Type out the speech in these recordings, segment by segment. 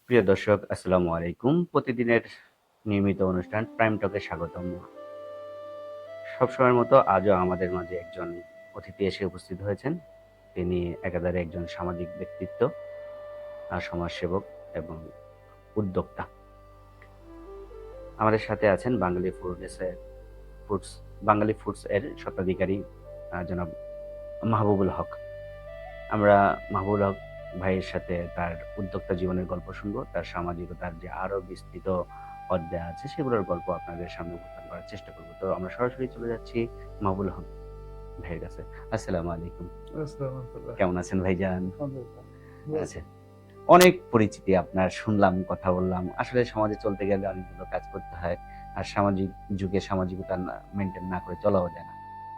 প্রিয় দর্শক, আসসালামু আলাইকুম। প্রতিদিনের নিয়মিত অনুষ্ঠান প্রাইম টকে স্বাগতম। সবসময়ের মতো আজও আমাদের মাঝে একজন অতিথি এসে উপস্থিত হয়েছেন। তিনি একাধারে একজন সামাজিক ব্যক্তিত্ব, সমাজসেবক এবং উদ্যোক্তা। আমাদের সাথে আছেন ফুডস বাঙালি ফুডস এর স্বত্বাধিকারী জনাব মাহবুবুল হক। আমরা মাহবুবুল হক ভাইয়ের সাথে তার উদ্যোক্তা জীবনের গল্প শুনবো, তার সামাজিকতার যে আরো বিস্তৃত অধ্যায় আছে সেগুলোর গল্প আপনাদের সামনে উপস্থাপন করার চেষ্টা করবো। তো আমরা সরাসরি চলে যাচ্ছি মাহবুবুল হক ভাইয়ের কাছে। আসসালামু আলাইকুম। কেমন আছেন ভাইজান? আচ্ছা, অনেক পরিচিতি আপনার শুনলাম, কথা বললাম। আসলে সমাজে চলতে গেলে অনেকগুলো কাজ করতে হয়, আর সামাজিক যুগে সামাজিকতা মেনটেন না করে চলাও যায় না।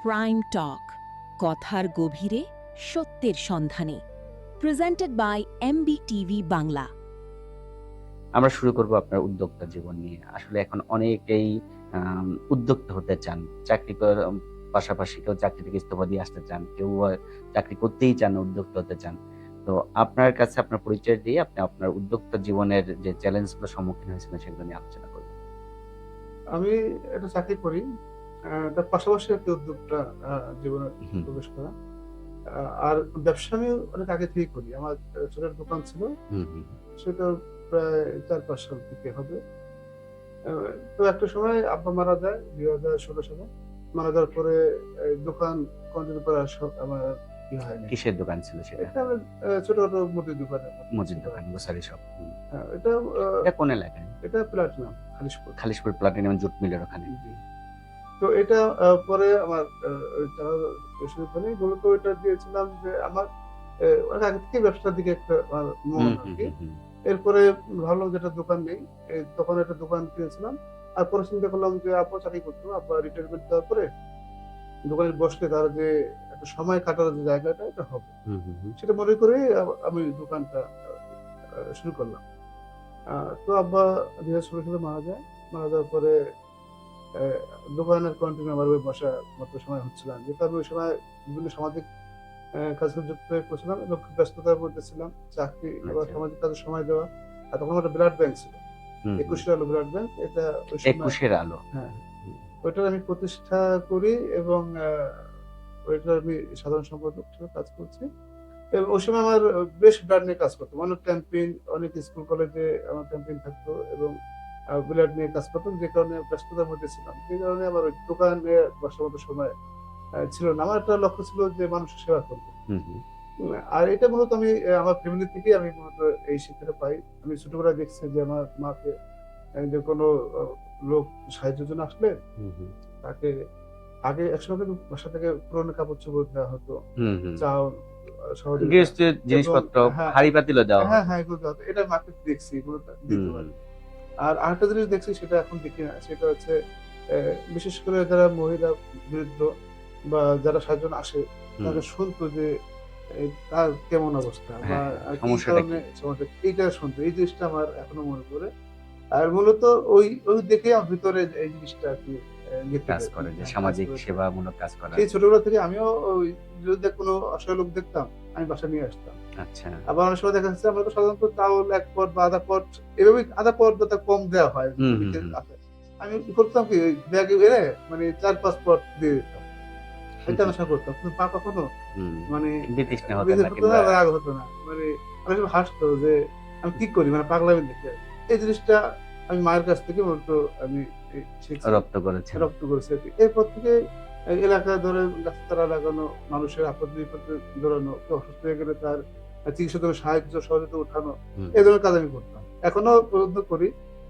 প্রাইম টক, কথার গভীরে সত্যের সন্ধানে। Presented by MBTV Bangla. আমরা শুরু করব আপনার উদ্যোক্তা জীবন নিয়ে। আসলে এখন অনেকেই উদ্যোক্তা হতে চান। চাকরি পাশাপাশি কেউ চাকরি থেকে ইস্তফা দিয়ে আসতে চান। কেউ চাকরি করতেই চান না, উদ্যোক্তা হতে চান। তো আপনার কাছে আপনার পরিচয় দিয়ে আপনি আপনার উদ্যোক্তা জীবনের যে চ্যালেঞ্জ গুলোর সম্মুখীন হয়েছিলেন সেগুলো নিয়ে আলোচনা করবেন। আমি একটা চাকরি করি। তার পাশাপাশি একটা উদ্যোক্তা জীবনে হুম, প্রবেশ করা। আর ব্যবসা আমি অনেক আগে থেকেই করি। আমার ছোট একটা দোকান ছিল। হুম, হুম, সেটা প্রায় ৪-৫ সাল থেকে হবে। আ তো একটা সময় আব্বা মারা যায় ২০১৬ সালে। মারা যাওয়ার পরে এই দোকান কন্টিনিউ করার আমার হয়নি। কিসের দোকান ছিল সেটা? এটা আমি ছোটখাটো মুদির দোকানের মতো মুদির ছিল দোকান, আরকি। Grocery shop. এটা এটা কোন এলাকায়? এটা platinum Khalishpur. Khalishpur platinum jute মিলের ওখানে। জি। তো এটা পরে আমার যারা শুরু করি মূলত এটা দিয়েছিলাম যে আমার অনেক আগে থেকেই ব্যবসার দিকে একটা মন হুম, হুম, আরকি। হুম, হুম। এরপরে ভাবলাম যে একটা দোকান নেই। তখন একটা দোকান কিনেছিলাম। আর পরে চিন্তা করলাম যে আব্বা চাকরি করতো। আব্বা রিটায়ারমেন্ট দেওয়ার পরে দোকানে বসলে তার যে একটা সময় কাটানোর যে জায়গাটা এটা হবে। হুম, হুম, হুম। সেটা মনে করে আমি দোকানটা শুরু করলাম। আ তো আব্বা ২০১৬ সালে মারা যায়। মারা যাওয়ার পরে অ্যা দোকানের কন্টিনিউ আমার ওই বসার মতো সময় হচ্ছিল না। যেহেতু আমি ওই সময় বিভিন্ন সামাজিক কাজে যুক্ত হয়ে পড়ছিলাম এবং খুব ব্যস্ততার মধ্যে ছিলাম। চাকরি আবার আচ্ছা। সামাজিক কাজে সময় দেওয়া। আর তখন একটা ব্লাড ব্যাংক ছিল। হুম, হুম। ২১ আলো ব্লাড ব্যাংক। এটা ওই সময় ২১ এর আলো। হ্যাঁ, হুম, ওইটার আমি প্রতিষ্ঠা করি এবং ওইটার আমি সাধারণ সম্পাদক হিসেবে কাজ করছি। এবং ওই সময় আমার বেশ ব্লাড নিয়ে কাজ করতাম। অনেক ক্যাম্পেইন, অনেক স্কুল কলেজে আমার ক্যাম্পেইন থাকতো এবং ব্লাড নিয়ে কাজ করতাম। যে কারণে ব্যস্ততার মধ্যে ছিলাম। যে কারণে আমার ওই দোকানে বসার মতো সময় ছিল না। আমার একটা লক্ষ্য ছিল যে মানুষের সেবা করব। হুম, হুম। আর এটা মূলত আমি আমার ফ্যামিলি থেকেই আমি মূলত এই শিক্ষাটা পাই। আমি ছোটবেলায় দেখছি যে আমার মাকে যে কোনো অ লোক সাহায্যের জন্য আসলে হুম, হুম। তাকে আগে একসময় কিন্তু বাসা থেকে পুরনো কাপড়-চোপড় দেওয়া হতো। হুম, হুম। চাল সহযোগিতা গৃহস্থের এবং জিনিসপত্র, হ্যাঁ, হাঁড়ি-পাতিলও দেওয়া হ্যাঁ, হতো। হ্যাঁ, এগুলো দেওয়া হতো। এটা মাকে দেখছি এগুলো দিত হুম, হুম। আরকি। আর আরেকটা জিনিস দেখছি সেটা এখন দেখি না। সেটা হচ্ছে অ্যা বিশেষ করে যারা মহিলা বৃদ্ধ বা যারা সাহায্যের জন্য আসে হুম। তাকে শুনতো যে তার কেমন অবস্থা বা হ্যাঁ, হ্যাঁ। কি সমস্যাটা কারণে কি? সমস্যা এইটা শুনতো। এই জিনিসটা আমার এখনো মনে পড়ে। আর মূলত ওই দেখেই আমার ভিতরে এই জিনিসটা আরকি গেঁথে কাজ যায় করে যে কাজ সামাজিক করেছে। সেবামূলক কাজ করা। সেই ছোটবেলা থেকে আমিও ওই যদি কোনো অসহায় লোক দেখতাম, আমি বাসায় নিয়ে আসতাম। আচ্ছা। আবার অনেক সময় দেখা যাচ্ছে আমরা তো সাধারণত চাউল ১ পট বা ০.৫ পট এভাবেই ০.৫ পট বা তার কম দেওয়া হয়। হুম, হুম, অনেকে হুম। আছে। আমি কি করতাম কি ওই ব্যাগে এনে মানে ৪-৫ পট দিয়ে দিতাম। এটা নেশা করতাম। কিন্তু মা কখনো হুম। মানে বিতৃষ্ণা হতেন বেজে না হতো না, কিংবা রাগ হতো না। মানে অনেক সময় হাসতো যে আমি কি করি মানে পাগলামি দেখি আরকি। এই জিনিসটা আমি মায়ের কাছ থেকে মূলত আমি শিখছি, রপ্ত করেছেন। রপ্ত করেছি আরকি। এরপর থেকে এলাকায় ধরেন গাছচারা লাগানো, মানুষের আপদ-বিপদে দৌড়ানো, কেউ অসুস্থ হয়ে গেলে তার চিকিৎসার জন্য সাহায্য সহযোগিতা উঠানো, হুম, এই ধরনের কাজ আমি করতাম। এখনো পর্যন্ত করি।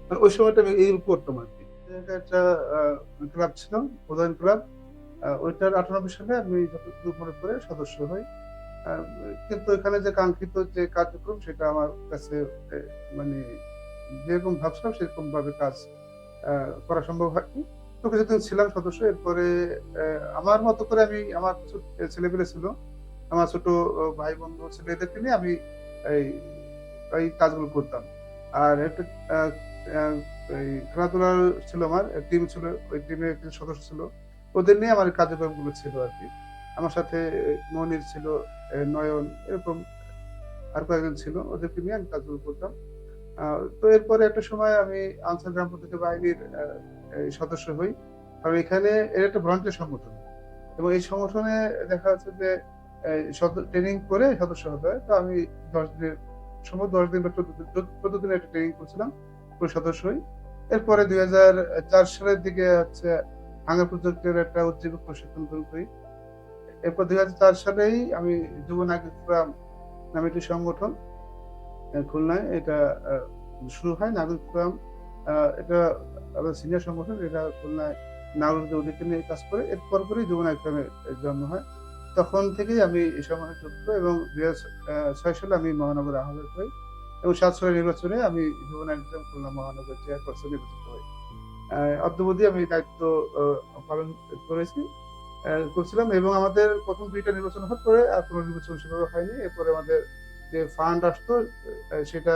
মানে ওই সময়টা আমি এইগুলো করতাম আরকি। এলাকায় একটা আ ক্লাব ছিল, উদয়ন ক্লাব। ওইটার ৯৮ সালে আমি যতদূর মনে পড়ে সদস্য হই। আ কিন্তু এখানে যে কাঙ্ক্ষিত যে কার্যক্রম সেটা আমার কাছে এ মানে যেরকম ভাবছিলাম সেরকম ভাবে কাজ আ করা সম্ভব হয়নি। তো কিছুদিন ছিলাম সদস্য। এরপরে অ্যা আমার মতো করে আমি আমার কিছু ছেলেপেলে ছিল। আমার ছোট ভাই-বন্ধু ছিল এদেরকে নিয়ে আমি এই এই কাজগুলো করতাম। আর একটা আ আ এই খেলাধুলার ছিল আমার টিম ছিল। ওই টিমের কিছু সদস্য ছিল। ওদের নিয়ে আমার এই কার্যক্রমগুলো ছিল আরকি। আমার সাথে মনির ছিল, নয়ন এরকম আর কয়েকজন ছিল। ওদেরকে নিয়ে আমি কাজগুলো করতাম। তো এরপরে একটা সময় আমি আনসার গ্রাম প্রতিরক্ষা বাহিনীর এই সদস্য হই। কারণ এখানে এর একটা ভলান্টিয়ার সংগঠন, এবং এই সংগঠনে দেখা যাচ্ছে যে ট্রেনিং করে সদস্য হতে হয়। তো আমি 10 দিন, সম্ভবত 10 দিন বা 14 দিনের একটা ট্রেনিং করছিলাম, করে সদস্য হই। এরপরে 2004 সালের দিকে হচ্ছে আঙ্গা প্রজেক্টের একটা উদ্যোগ প্রশিক্ষণ গ্রহণ করি। এরপর 2004 সালেই আমি যুব নাগরিক ফোরাম নামে একটি সংগঠন খুলনায় এটা শুরু হয়। নাগরিক ফোরাম এটা আমাদের সিনিয়র সংগঠন, এটা খুলনায় নাগরিকদের অধিকার নিয়ে কাজ করে। এর পরপরই যুব নাগরিক ফোরামের জন্ম হয়। তখন থেকেই আমি এই সংগঠনে যুক্ত, এবং 2006 সালে আমি মহানগর আহ্বায়ক হই, এবং 7 সালের নির্বাচনে আমি যুব নাগরিক ফোরাম খুলনা মহানগর চেয়ারপারসন নির্বাচিত হই। অদ্যাবধি আমি দায়িত্ব পালন করেছি, করছিলাম, এবং আমাদের প্রথম 2টা নির্বাচন হওয়ার পরে আর কোনো নির্বাচন সেভাবে হয়নি। এরপরে আমাদের যে ফান্ড আসতো সেটা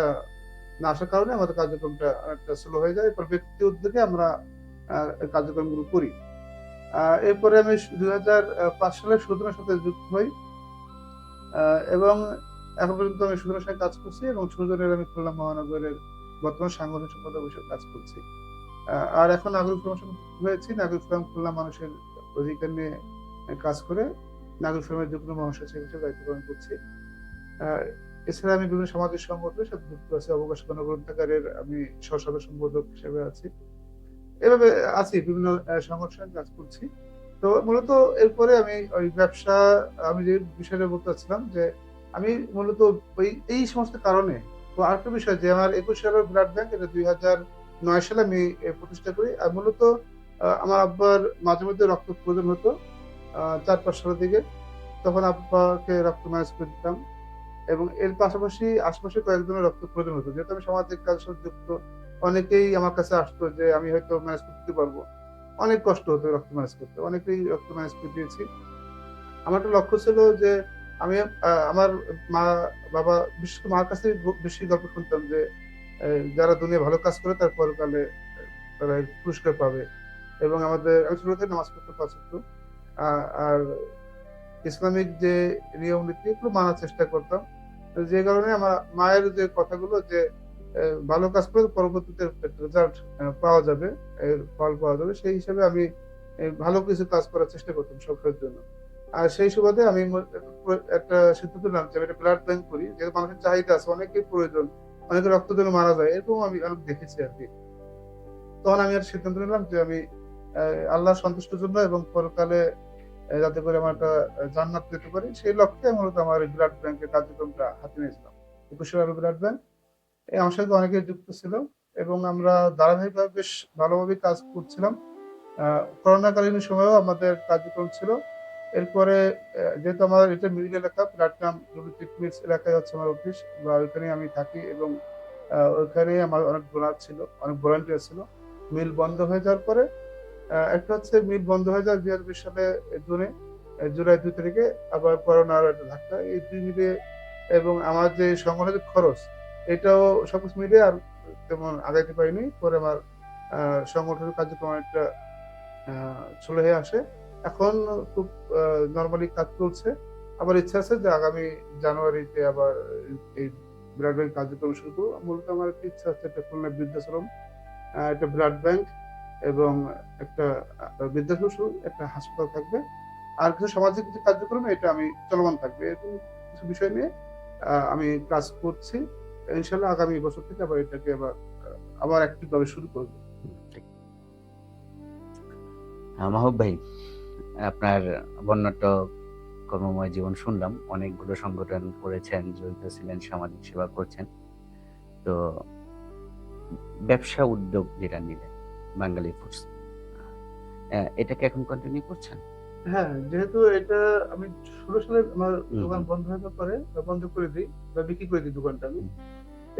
না আসার কারণে আমাদের কার্যক্রমটা অনেকটা স্লো হয়ে যায়। এরপর ব্যক্তি উদ্যোগে আমরা কার্যক্রমগুলো করি। এরপরে আমি 2005 সালে সুজনের সাথে যুক্ত হই, এবং এখন পর্যন্ত আমি সুজনের সাথে কাজ করছি, এবং সুজনের আমি খুলনা মহানগরের বর্তমান সাংগঠনিক সম্পাদক হিসেবে কাজ করছি। আর এখন নাগরিক ফোরামের সাথে যুক্ত হয়েছি। নাগরিক ফোরাম খুলনা মানুষের অধিকার নিয়ে কাজ করে নাগরিক ফোরামের যুগ্ম মহাসচিব হিসেবে দায়িত্ব পালন করছি। এছাড়া আমি বিভিন্ন সামাজিক সংগঠনের সাথে যুক্ত আছি। অবকাশ গণগ্রন্থাগারের আমি সহ-সাধারণ সম্পাদক হিসেবে আছি। এভাবে আছি, বিভিন্ন সংগঠনের কাজ করছি। তো মূলত এরপরে আমি ওই ব্যবসা, আমি যে বিষয়টা বলতে চাচ্ছিলাম যে আমি মূলত এই সমস্ত কারণে, তো আরেকটা বিষয় যে আমার 21 সালের ব্লাড ব্যাংক, এটা 2009 সালে আমি প্রতিষ্ঠা করি। আর মূলত আমার আব্বার মাঝে মধ্যে রক্ত প্রয়োজন হতো 4-5 সালের দিকে। তখন আব্বাকে রক্ত ম্যানেজ করে দিতাম, এবং এর পাশাপাশি আশেপাশে কয়েকজনের রক্ত প্রয়োজন হতো। যেহেতু আমি সামাজিক কাজের সাথে যুক্ত, অনেকেই আমার কাছে আসতো যে আমি হয়তো ম্যানেজ করে দিতে পারবো। অনেক কষ্ট হতো রক্ত ম্যানেজ করতে। অনেকেই রক্ত ম্যানেজ করে দিয়েছি। আমার একটা লক্ষ্য ছিল যে আমি আমার মা, বাবা, বিশেষ করে মার কাছে বেশি গল্প শুনতাম যে যারা দুনিয়ায় ভালো কাজ করে তার পরকালে তারা পুরস্কার পাবে। এবং আমি ছোট থেকে নামাজ পড়তে পছন্দ। আর ইসলামিক যে নিয়ম নীতি এগুলো মানার চেষ্টা করতাম। যে কারণে আমার মায়ের যে কথাগুলো যে ভালো কাজ করে পরবর্তীতে রেজাল্ট পাওয়া যাবে, এর ফল পাওয়া যাবে, সেই হিসাবে আমি ভালো কিছু কাজ করার চেষ্টা করতাম সকলের জন্য। আর সেই সুবাদে আমি একটা সিদ্ধান্ত নিলাম যে আমি একটা ব্লাড ব্যাংক করি, যেহেতু মানুষের চাহিদা আছে, অনেকের প্রয়োজন, অনেকে রক্ত জন্য মারা যায়, এরকম আমি অনেক দেখেছি আর কি। তখন আমি একটা সিদ্ধান্ত নিলাম যে আমি আল্লাহর সন্তুষ্টির জন্য এবং পরকালে যাতে করে আমার একটা জান্নাত পেতে পারি, সেই লক্ষ্যে মূলত আমার এই ব্লাড ব্যাংকের কার্যক্রমটা হাতে নিয়েছিলাম। 21 সালের ব্লাড ব্যাংক, আমার সাথে অনেকে যুক্ত ছিল, এবং আমরা ধারাবাহিকভাবে বেশ ভালোভাবে কাজ করছিলাম। করোনাকালীন সময়েও আমাদের কার্যক্রম ছিল। এরপরে যেহেতু আমার এটা মিল এলাকা, প্লাটনাম মিলস এলাকায় হচ্ছে আমার অফিস, বা ওইখানে আমি থাকি, এবং ওইখানে আমার অনেক ডোনার ছিল, অনেক ভলান্টিয়ার ছিল। মিল বন্ধ হয়ে যাওয়ার পরে একটা হচ্ছে মিল বন্ধ হয়ে যায় 2020 সালে জুনে, জুলাই 2 তারিখে। আবার করোনার একটা ধাক্কা, এই দুই মিলে এবং আমার যে সংগঠনের খরচ, এটাও সবকিছু মিলে আর তেমন আগাইতে পারিনি। পরে আমার সংগঠনের কার্যক্রম একটা চলে হয়ে আসে। এখন খুব নরমালি কাজ চলছে। আবার ইচ্ছা আছে যে আগামী জানুয়ারিতে আবার এই ব্লাড ব্যাংক কার্যক্রম শুরু করবো। মূলত আমার একটা ইচ্ছা হচ্ছে একটা খুলনা বৃদ্ধাশ্রম, একটা ব্লাড ব্যাংক, এবং একটা বৃদ্ধাশ্রম শুরু, একটা হাসপাতাল থাকবে। আর কিছু সামাজিক যে কার্যক্রম, এটা আমি চলমান থাকবে। এরকম কিছু বিষয় নিয়ে আমি কাজ করছি। ইনশাল্লাহ আগামী বছর থেকে আবার এটাকে আবার অ্যাক্টিভ ভাবে শুরু করবো। ঠিক। মাহবুব ভাই, আপনার বর্ণাঢ্য কর্মময় জীবন শুনলাম। অনেকগুলো সংগঠন করেছেন, জড়িত ছিলেন, সামাজিক সেবা করছেন। তো ব্যবসা উদ্যোগ যেটা নিলেন, বাঙালি ফুডস, এটাকে এখন কন্টিনিউ করছেন? হ্যাঁ, যেহেতু এটা আমি 16 সালে আমার দোকান বন্ধ হয়ে যাওয়ার পরে বন্ধ করে দিই বা বিক্রি করে দিই দোকানটা আমি।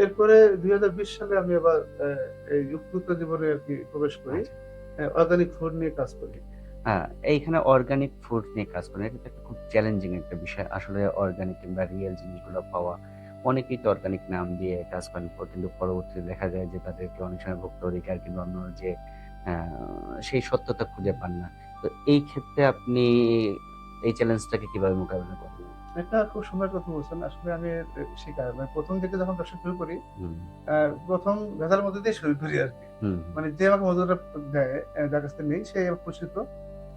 এরপরে 2020 সালে আমি আবার এই উদ্যোক্তা জীবনে আর কি প্রবেশ করি। আচ্ছা। অর্গানিক ফুড নিয়ে কাজ করি। এইখানে অর্গানিক ফুড নিয়ে কাজ করেন, এটা তো একটা খুব চ্যালেঞ্জিং একটা বিষয়। আসলে অর্গানিক কিংবা রিয়েল জিনিসগুলো পাওয়া, অনেকেই তো অর্গানিক নাম দিয়ে কাজ করেন, কিন্তু পরবর্তীতে দেখা যায় যে তাদেরকে অনেক সময় ভোক্তা অধিকার কিংবা অন্য যে সেই সত্যতা খুঁজে পান না। তো এই ক্ষেত্রে আপনি এই চ্যালেঞ্জটাকে কিভাবে মোকাবিলা করেন? এটা খুব সুন্দর কথা বলছেন। আসলে আমি শিকার মানে ১ম দিকে যখন ব্যবসা শুরু করি, হুম, ১ম ভেজালের মধ্যে দিয়ে শুরু করি আরকি। হুম, মানে যে আমাকে মধুটা দেয়, যার কাছ থেকে নেই সে আমার পরিচিত।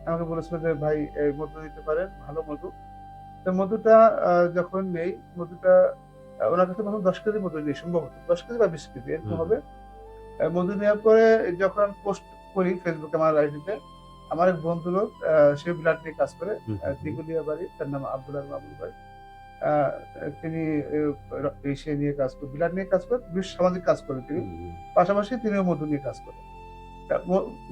আমাকে বলেছিল যে, "ভাই এই মধু নিতে পারেন, ভালো মধু।" তো মধুটা যখন নেই, মধুটা উনার কাছে তখন ১০ কেজি মধু নেই সম্ভবত। ১০ কেজি বা ২০ কেজি এরকম হুম, হবে। মধু নেওয়ার পরে যখন আমি পোস্ট করি ফেসবুকে আমার আইডিতে, আমার এক বন্ধু লোক সে ব্লাড নিয়ে কাজ করে। হুম, হুম, হুম, দিঘুলিয়া বাড়ি। তার নাম আব্দুল আল মামুন ভাই। আ তিনি এ ইসে নিয়ে কাজ করে, ব্লাড নিয়ে কাজ করে, বেশ সামাজিক কাজ করেন তিনি। হুম, পাশাপাশি তিনিও মধু নিয়ে কাজ করেন।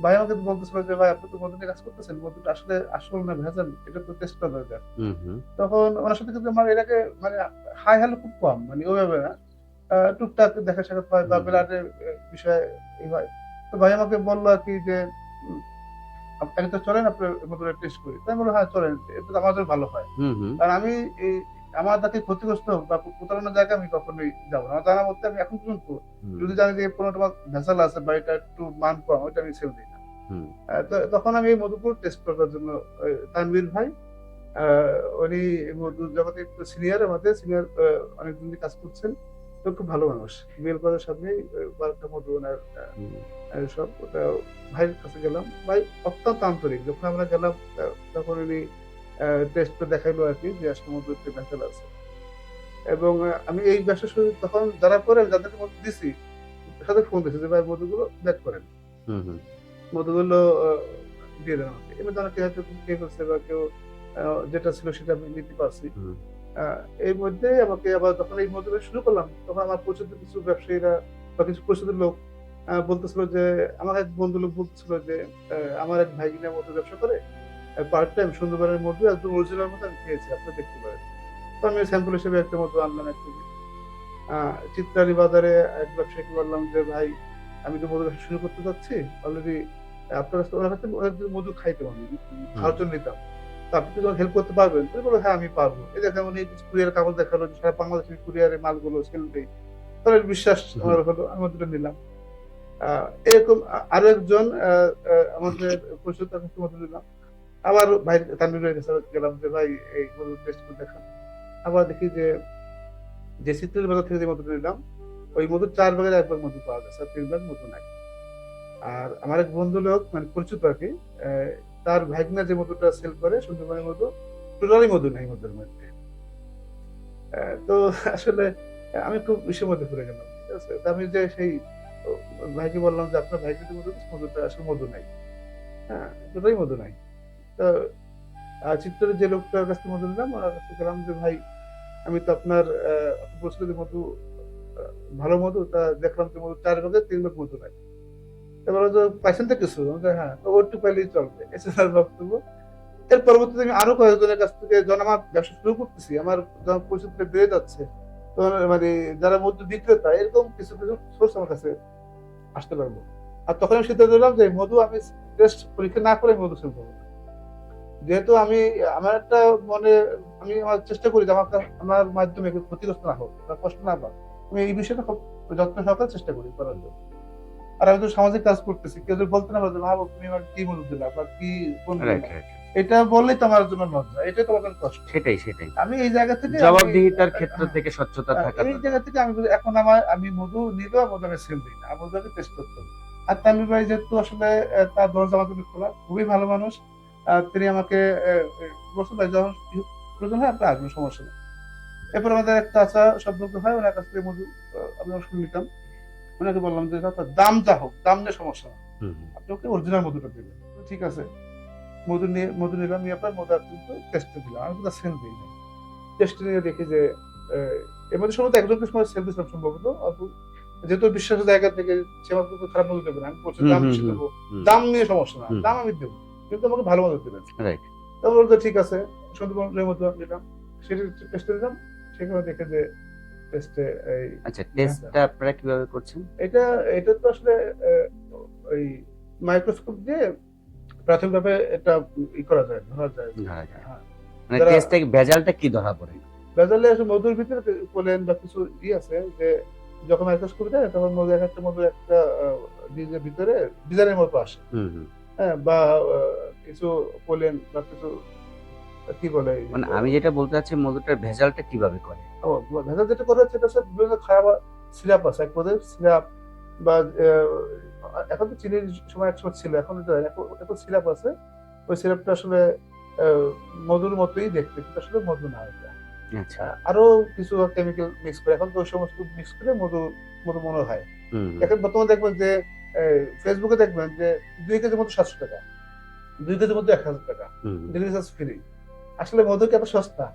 ভাই আমাকে বলতেছিল যে, "ভাই আপনি তো মধু নিয়ে কাজ করতেছেন। মধুটা আসলে আসল না ভেজাল এটা তো টেস্ট করা দরকার।" হুম, হুম, তখন উনার সাথে কিন্তু আমার এর আগে মানে হাই হ্যালো খুব কম। মানে ওইভাবে না। টুকটাক দেখা সাক্ষাৎ হয় বা হুম, ব্লাডের বিষয়ে হয়। তো ভাই আমাকে বলল আরকি যে, উম "আপনি তো চলেন আপনার মধুটা টেস্ট করি।" তো আমি বললাম, "হ্যাঁ, চলেন। এটা তো আমার জন্য ভালো হয়।" হুম, হুম, কারণ আমি এই আমার যাতে ক্ষতিগ্রস্ত হোক বা প্রতারণার জায়গায় আমি কখনোই যাব না। আমার জানা মতে আমি এখন পর্যন্ত হুম, যদি জানি যে কোনো তোমার ভেজাল আছে বা এটা একটু মান কম ওইটা আমি ছেড়ে দিই না। হুম, তো তখন আমি এই মধুপুর টেস্ট করবার জন্য তানভীর ভাই আ উনি মধু জগতে একটু সিনিয়র আমাদের সিনিয়র অনেকদিন ধরে কাজ করছেন। তো খুব ভালো মানুষ। বিএল কলেজের সামনেই ১২ টা মধু ওনার হুম, সব ওটা ভাইয়ের কাছে গেলাম। ভাই অত্যন্ত আন্তরিক। যখন আমরা গেলাম আ তখন উনি টেস্ট করে দেখাইলো আরকি যে আসলে মধুতে ভেজাল আছে। এবং আমি এই ব্যবসা শুরু তখন যারা করে যাদেরকে মধু দিছি, তাদের ফোন দিছি যে ভাই মধুগুলো ব্যাক করেন। হুম, হুম, মধুগুলো দিয়ে দেন আমাকে। এবার যারা কেউ হয়তো বিক্রি করছে বা কেউ আ যেটা ছিল সেটা আমি নিতে পারছি। হুম, আ এর মধ্যে আমাকে আবার যখন এই মধু ব্যবসা শুরু করলাম, তখন আমার পরিচিত কিছু ব্যবসায়ীরা বা কিছু পরিচিত লোক বলতেছিল যে, আমার এক বন্ধু লোক বলতেছিল যে, আমার এক ভাইগিনা মধু ব্যবসা করে। পার্ট টাইম সুন্দরবনের মধু একদম অরিজিনাল মধু আমি খেয়েছি। আপনি দেখতে পারেন। তো আমি স্যাম্পল হিসেবে একটা মধু আনলাম ১ কেজি। আ চিত্রালী বাজারে এক ব্যবসায়ীকে বললাম যে, "ভাই আমি তো মধু ব্যবসা শুরু করতে চাচ্ছি। অলরেডি আপনার কাছে উনার কাছে অনেকদিন মধু খাইতাম আমি। হুম, খাওয়ার জন্য নিতাম। তো আপনি কি আমাকে হেল্প করতে পারবেন?" তো বলল, "হ্যাঁ, আমি পারব।" এই দেখেন উনি কুরিয়ার কাগজ দেখালো যে সারা বাংলাদেশের কুরিয়ারে মালগুলো সেল দেই। তাহলে বিশ্বাস হুম, আমার হলো। আমি মধুটা নিলাম। আ এরকম আরো একজন আমাদের পরিচিত তার কাছে মধু নিলাম। আবার ভাই তানভীর ভাইয়ের কাছে গেলাম যে, "ভাই এই মধু টেস্ট করে দেখান।" আবার দেখি যে চিত্রালী বাজার থেকে যে মধুটা নিলাম, ওই মধুর ৪ ভাগের ১ ভাগ মধু পাওয়া গেছে। আর ৩ ভাগ মধু নাই। আর আমার এক বন্ধু লোক মানে পরিচিত আরকি, তার ভাইগনা যে মধুটা সেল করে সুন্দরবনের মধু, টোটালি মধু নাই মধুর মধ্যে। তো আসলে আমি খুব ইসের মধ্যে পড়ে গেলাম। ঠিক আছে? তো আমি যে সেই ও ভাইকে বললাম যে, "আপনার ভাইকে যে মধু দিচ্ছে, মধুটা আসলে মধু নাই।" হ্যাঁ? টোটালি মধু নাই। তো চিত্তরের যে লোকটার কাছ থেকে মধু নিলাম, ওনার কাছে গেলাম যে, "ভাই আমি তো আপনার আপনি বলছিলেন যে মধু আ ভালো মধু, তা দেখলাম যে মধু ৪ ভাগের ৩ ভাগ মধু নাই। তো বলল যে, "পাইছেন তো কিছু?" আমি বললাম, "হ্যাঁ।" তো ওটুকু পাইলেই চলবে। এই ছিল তার বক্তব্য। এর পরবর্তীতে আমি আরো কয়েকজনের কাছ থেকে যখন আমার ব্যবসা শুরু করতেছি, আমার যখন পরিচিতিটা বেড়ে যাচ্ছে, তখন মানে যারা মধু বিক্রেতা এরকম কিছু সোর্স আমার কাছে আসতে লাগলো। আর তখন আমি সিদ্ধান্ত নিলাম যে মধু আমি টেস্ট পরীক্ষা না করে মধু সেল করব না। যেহেতু আমি আমার একটা মনে আমি আমার চেষ্টা করি যে আমার মাধ্যমে কেউ ক্ষতিগ্রস্ত না হোক বা কষ্ট না পাক। আমি এই বিষয়টা খুব যত্ন সহকারে চেষ্টা করি করার জন্য। আর আমি তো সামাজিক কাজ করতেছি। কেউ যদি বলতে না পারে যে, "মা তুমি আমাকে কি মধু দিলা বা কি কোন রাইট, দিলা?" রাইট। এটা বললেই তো আমার জন্য লজ্জা। এটাই তো আমার জন্য কষ্ট। সেটাই, সেটাই। আমি এই জায়গা থেকে আমি জবাবদিহিতার ক্ষেত্র হ্যাঁ, থেকে স্বচ্ছতা থাকা এই দরকার। জায়গা থেকে আমি বলি এখন আমি মধু নিলেও মধু আমি সেল দিই না। আমার মধুকে টেস্ট করতে হবে। আর তানভীর ভাই যেহেতু আসলে তার দরজা আমার জন্য খোলা, খুবই ভালো মানুষ। তিনি আমাকে এ এ বলছেন, "ভাই যখন প্রয়োজন হয় আপনি আসবেন সমস্যা নেই।" এরপর আমাদের একটা চাচা সম্পর্ক হয়। উনার কাছ থেকে মধু আমি অবশ্য নিতাম। উনাকে বললাম যে, "চাচা দাম যা হোক, দাম নিয়ে সমস্যা না। হুম, হুম, আপনি ওকে অরিজিনাল মধুটা দিবেন।" ঠিক আছে। মধু নিলাম নিয়ে আপনার মধু কিন্তু টেস্টে দিলাম। আমি কিন্তু সেল দেই নাই। টেস্ট নিয়ে দেখি যে এ এর মধ্যে সম্ভবত একজনকে সময় সেল দিয়েছিলাম সম্ভবত। যেহেতু বিশ্বাসের জায়গা থেকে সে আমাকে কিন্তু খারাপ মধু দেবে না। আমি বলছি হুম, দাম হুম, বেশি হুম, দেবো। হুম, দাম নিয়ে সমস্যা না। হুম, দাম আমি দেব। কিন্তু আমাকে ভালো মধু দিবেন। রাইট। তো বলল ঠিক আছে। সুন্দরবনের মধু নিলাম। সেটা টেস্টে দিলাম। সেখানে দেখে যে টেস্টে এই আচ্ছা ভেজাল। টেস্টটা আপনারা কিভাবে করছেন? এটা এটা তো আসলে ওই মাইক্রোস্কোপ দিয়ে প্রাথমিকভাবে এটা করা যায়, ধরা যায় যে ধরা যায়। হ্যাঁ, মানে যারা টেস্টে ভেজালটা কি ধরা পড়ে? ভেজালে আসলে মধুর ভিতরে পোলেন বা কিছু আছে যে যখন মাইক্রোস্কোপে দেয় তখন মধু একেকটা মধু একটা বীজের ভিতরে ডিজাইনের মতো আসে। হুম, হুম, হ্যাঁ? বা কিছু পোলেন বা কিছু কি বলে মানে আমি যেটা বলতে চাচ্ছি মধুটার ভেজালটা কিভাবে করে? ও ভেজাল যেটা করে হচ্ছে এটা হচ্ছে বিভিন্ন খাবার সিরাপ আছে, এক পদের সিরাপ বা এখন তো চিনির সময় একসময় ছিল, এখন এখন সিরাপ আছে। ওই সিরাপটা আসলে মধুর মতোই দেখতে, কিন্তু আসলে মধু না এটা। আচ্ছা। আরো কিছু কেমিক্যাল মিক্স করে, এখন তো ওই সমস্ত মিক্স করে মধু মধু মনে হয়। হুম, এখন বর্তমানে দেখবেন যে ফেসবুকে দেখবেন যে 2 কেজি মধু 700 টাকা, 2 কেজি মধু 1000 টাকা, হুম। Delivery free. আসলে মধু কি এত সস্তা?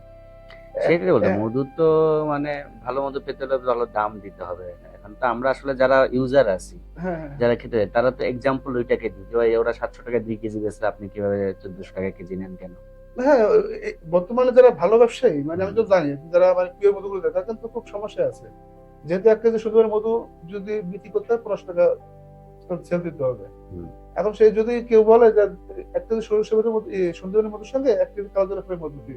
সেটাই বললাম, হ্যাঁ, মধু তো মানে ভালো মধু পেতে হলে ভালো দাম দিতে হবে। এখন তো আমরা আসলে যারা ইউজার আছি, হ্যাঁ, হ্যাঁ, যারা খেতে যায়, তারা তো এক্সাম্পল ওইটাকে দিই যে ভাই ওরা 700 টাকা 2 কেজি বেচলে আপনি কিভাবে 1400 টাকা কেজি নেন কেন? হ্যাঁ, বর্তমানে যারা ভালো ব্যবসায়ী, মানে আমি হুম, তো জানি যারা মানে পিওর মধুগুলো দেয়, তাদের কিন্তু খুব সমস্যা আছে। যেহেতু 1 কেজি সুন্দর মধু যদি বিক্রি করতে হয় 15 টাকা সেল দিতে হবে। হুম। এখন সেই যদি কেউ বলে যে 1 কেজি সরিষা মধু সুন্দরবনের মধুর সঙ্গে 1 কেজি কালোজিরা ফ্রি মধু ফ্রি,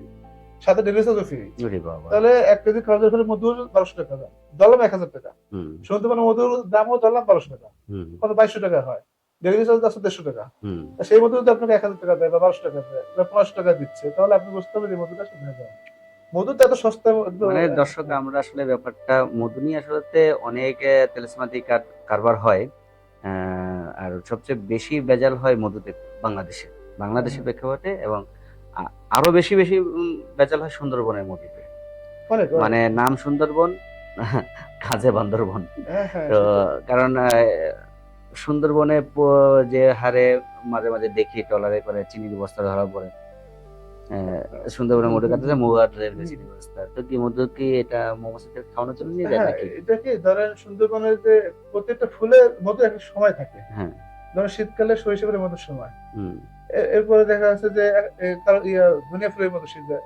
সাথে ডেলিভারি চার্জও ফ্রি, ওরে বাবা! তাহলে 1 কেজি কালোজিরা ফ্রি মধু 1200 টাকা দাম, ধরলাম 1000 টাকা। হুম, সুন্দরবনের মধুর দামও ধরলাম 1200 টাকা, হুম, কত 2200 টাকা হয়। ডেলিভারি চার্জ আছে 150 টাকা। হুম। সেই মধু যদি আপনাকে 1000 টাকা দেয় বা 1200 টাকা দেয় বা 1500 টাকা দিচ্ছে, তাহলে আপনি বুঝতে হবে যে মধুটা আসলে ভেজাল। মধু তো এত সস্তা মানে দর্শক, আমরা আসলে ব্যাপারটা মধু নিয়ে আসলে অনেক তেলেসমাতি কারবার হয়। আর সবচেয়ে বেশি ভেজাল হয় মধুতে বাংলাদেশে, বাংলাদেশের প্রেক্ষাপটে, এবং আরো বেশি বেশি ভেজাল হয় সুন্দরবনের মধুতে। অনেক মানে নাম সুন্দরবন, কাজে বান্দরবন। হ্যাঁ, হ্যাঁ, তো সেটাই। কারণ সুন্দরবনে যে হারে মাঝে মাঝে দেখি ট্রলারে করে চিনির বস্তা ধরা পড়ে, সুন্দরবনের মধু কাটতেছে, মহুয়া ট্রেনে চিনির বস্তা। তো কি মধু কি এটা মৌমাছিদের খাওয়ানোর জন্য নিয়ে যায় হ্যাঁ, নাকি? এটা কি ধরেন সুন্দরবনের যে প্রত্যেকটা ফুলের মধ্যে একটা সময় থাকে। হ্যাঁ। ধরেন শীতকালে সরিষা ফুলের মধুর সময়। হুম। এরপরে দেখা যাচ্ছে যে ধনিয়া ফুলের মধু সিজন।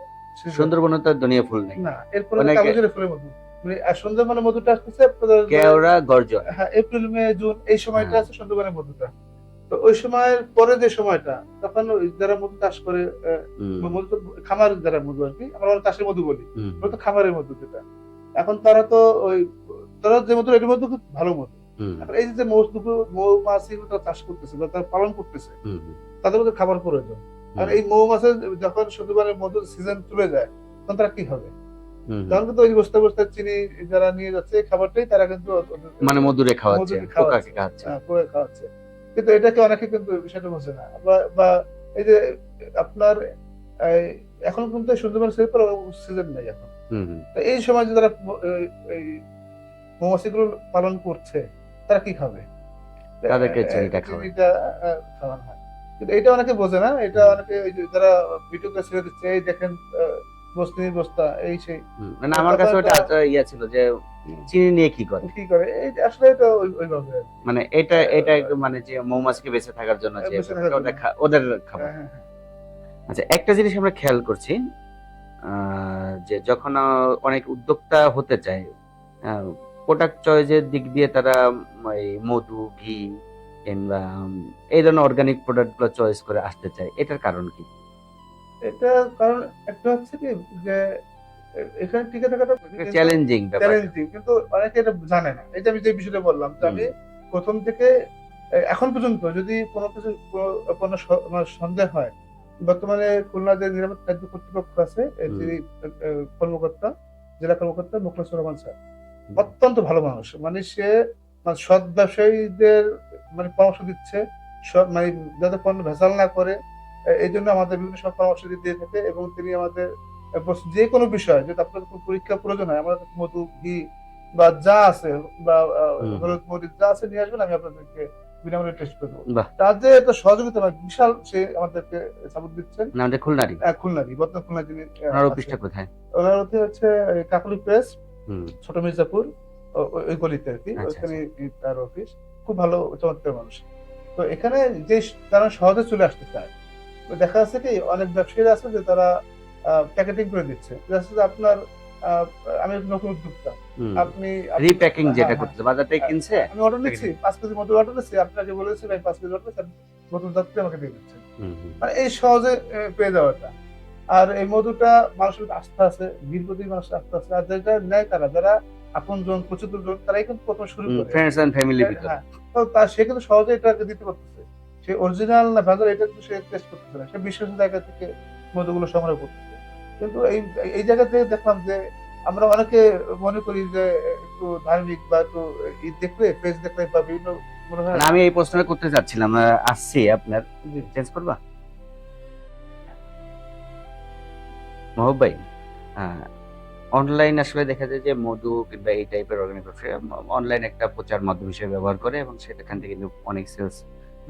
সুন্দরবনে তো ধনিয়া ফুল নেই। না, এরপরে অনেকে কালোজিরা ফুলের মধু। মানে সুন্দরবনের মধুটা আসতেছে আপনার কেওড়া, গর্জন। হ্যাঁ, এপ্রিল মে জুন এই সময়টা হ্যাঁ। আছে সুন্দরবনের মধুটা। তো ওই সময়ের পরে যে সময়টা, তখন ওই যারা মধু চাষ করে হুম, মধু তো খামার যারা মধু আর কি, আমরা ওরা চাষের মধু বলি, হুম, ওরা তো খামারের মধু যেটা। এখন তারা তো ওই তারা যে মধু, এটার মধ্যে খুব ভালো মধু। হুম, এখন এই যে মৌমাছিগুলো তারা চাষ করতেছে বা তারা পালন করতেছে, হুম, হুম, তাদের মধ্যে খাবার প্রয়োজন। আর হুম, এই মৌমাছির যখন সুন্দরবনের মধুর সিজন চলে যায়, তখন তারা কি হবে? হুম, হুম। তখন কিন্তু ওই বস্তা বস্তা চিনি যারা নিয়ে যাচ্ছে এই খাবারটাই তারা কিন্তু মানে মধুরে খাওয়াচ্ছে, মধুকে পোকাকে খাওয়াচ্ছে, খাওয়াচ্ছে। করে খাওয়াচ্ছে। কিন্তু এটাকে অনেকে কিন্তু বিষয়টা বোঝে না। বা এই যে আপনার এই এখন কিন্তু সুন্দরবন সিজন নেই এখন। হুম, হুম। তো এই সময় যে যারা এই মৌমাছিগুলো পালন করছে, তারা কি খাবে? তাদেরকে চিনিটা খাওয়ায়। চিনিটা খাওয়ানো হয়। কিন্তু এটা অনেকে বোঝে না। এটা হুম, অনেকে ওই যে যারা ভিডিওতে ছেড়ে দিচ্ছে, এই দেখেন বস্তির বস্তা এই সেই। হুম। মানে আমার কাছে তখন ওটা ইয়া ছিল যে চিনি নিয়ে কি করে? কি করে? এই যে আসলে এটা ওইভাবে আরকি। মানে এটা এটা আহ, একটু মানে যে মৌমাছিকে বেঁচে থাকার জন্য যে বেঁচে থাকার ব্যাপারটা, জন্য। ওদের খাবার। হ্যাঁ, হ্যাঁ, হ্যাঁ। আচ্ছা, একটা জিনিস আমরা খেয়াল করছি, যে যখন অনেক উদ্যোক্তা হতে চায়, প্রোডাক্ট চয়েসের দিক দিয়ে তারা এই মধু, ঘি কিংবা এই ধরনের অর্গানিক প্রোডাক্ট গুলো চয়েস করে আসতে চায়, এটার কারণ কি? এটা কারণ একটা হচ্ছে কি যে এখানে টিকে থাকাটা কিন্তু চ্যালেঞ্জিং ব্যাপারটা। চ্যালেঞ্জিং, কিন্তু অনেকে এটা জানে না। এই যে আমি যে বিষয়টা বললাম যে হুম, আমি প্রথম থেকে এখন পর্যন্ত যদি কোনো কিছু কোনো আমার সন্দেহ হয়, বর্তমানে খুলনা যে নিরাপদ খাদ্য কর্তৃপক্ষ আছে, হুম, যিনি কর্মকর্তা, জেলা কর্মকর্তা মোখলেসুর রহমান স্যার, হুম, অত্যন্ত ভালো মানুষ। মানে সে মানে সৎ ব্যবসায়ীদের মানে পরামর্শ দিচ্ছে, মানে যাতে পণ্য ভেজাল না করে। এই জন্য আমাদের বিভিন্ন সব পরামর্শ দিয়ে থাকে, এবং তিনি আমাদের যে কোনো বিষয় যদি আপনার কোনো পরীক্ষা প্রয়োজন হয়, আমাদের কাছে মধু, ঘি বা যা আছে বা হুম, হুম। হলুদ মরিচ যা আছে নিয়ে আসবেন, আমি আপনাদেরকে বিনামূল্যে টেস্ট করে দেবো। বাহ! তার যে একটা সহযোগিতা মানে বিশাল, সে আমাদেরকে সাপোর্ট দিচ্ছেন। না, আমাদের খুলনারই। খুলনারই, বর্তমান খুলনা যিনি ওনার আছেন, অফিসটা কোথায়? ওনার হচ্ছে হচ্ছে কাকলি প্রেস, হুম। ছোট মির্জাপুর, ওই গলিতে আর কি, আচ্ছা, ওইখানে আচ্ছা। তার অফিস। খুব ভালো চমৎকার মানুষ। তো এখানে যে তারা সহজে চলে আসতে চায়, তো দেখা যাচ্ছে কি অনেক ব্যবসায়ীরা আছে যে তারা প্যাকেটিং করে দিচ্ছে, দেখা যাচ্ছে যে আপনার আহ, আমি একজন নতুন উদ্যোক্তা, হুম। আপনি রিপ্যাকিং হ্যাঁ, যেটা হ্যাঁ, করতেছে, বাজার থেকে কিনছে। আমি অর্ডার নিচ্ছি, প্যাকেটিং। 5 কেজি মতো অর্ডার নিচ্ছি, আপনাকে বলেছি ভাই 5 কেজি অর্ডার নিচ্ছি, নতুন যাত্রী আমাকে দিয়ে দিচ্ছেন। হুম, হুম, মানে এই সহজে পেয়ে যাওয়াটা। আর এই মধুটা মানুষের আস্থা আছে, দীর্ঘদিন মানুষের আস্থা আছে। আর যেটা নেয় তারা, যারা আপনজন, পরিচিতজন, তারাই কিন্তু প্রথম শুরু করে। ফ্রেন্ডস এন্ড ফ্যামিলির ভিতরে। হ্যাঁ, তো সে কিন্তু সহজে এটাকে দিতে পারতেছে। সে অরিজিনাল না ভেজাল এটা কিন্তু সে টেস্ট করতেছে না। সে বিশ্বাসের জায়গা থেকে মধুগুলো সংগ্রহ করতেছে। কিন্তু এই এই জায়গাতে দেখলাম যে আমরা অনেকে মনে করি যে একটু ধার্মিক বা একটু দেখলে পেজ দেখলে বা বিভিন্ন মনে হয়। মানে আমি এই প্রশ্নটা করতে চাচ্ছিলাম, আসছি আপনার, জি। চেঞ্জ করবা মহব ভাই। অনলাইন আসলে দেখা যায় যে মধু কিংবা এই টাইপের অর্গানাইজেশন অনলাইন একটা প্রচার মাধ্যম হিসেবে ব্যবহার করে এবং সেখান থেকে কিন্তু অনেক সেলস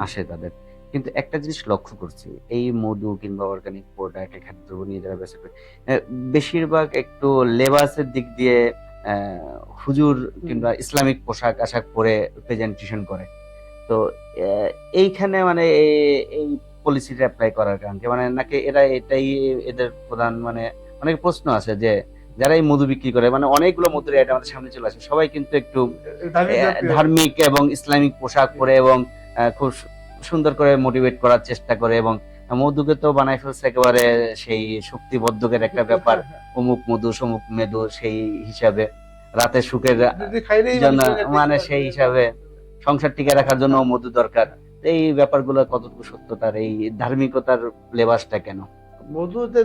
আসে তাদের। কিন্তু একটা জিনিস লক্ষ্য করছি, এই মধু কিংবা অর্গানিক প্রোডাক্ট খাদ্যদ্রব্য নিয়ে যারা ব্যবসা করে, বেশিরভাগ একটু লেবাসের দিক দিয়ে হুজুর কিংবা ইসলামিক পোশাক আশাক পরে প্রেজেন্টেশন করে। তো এইখানে মানে এই পলিসিটা অ্যাপ্লাই করার কারণ কি? মানে নাকি এরা এটাই এদের প্রধান মানে অনেক প্রশ্ন আছে যে যারা এই মধু বিক্রি করে, মানে অনেকগুলো মধুর অ্যাড আমাদের সামনে চলে আসে, সবাই কিন্তু একটু ধার্মিক ধার্মিক এবং ইসলামিক পোশাক পরে এবং খুব সুন্দর করে মোটিভেট করার চেষ্টা করে এবং মধুকে তো বানায় ফেলছে একেবারে সেই শক্তিবর্ধকের একটা ব্যাপার, অমুক মধু সমুক মেধু সেই হিসাবে, রাতে সুখের জন্য মানে সেই হিসাবে সংসার টিকে রাখার জন্য মধু দরকার। এই ব্যাপারগুলো কতটুকু সত্যতার, এই ধার্মিকতার লেবাসটা কেন? মধুতে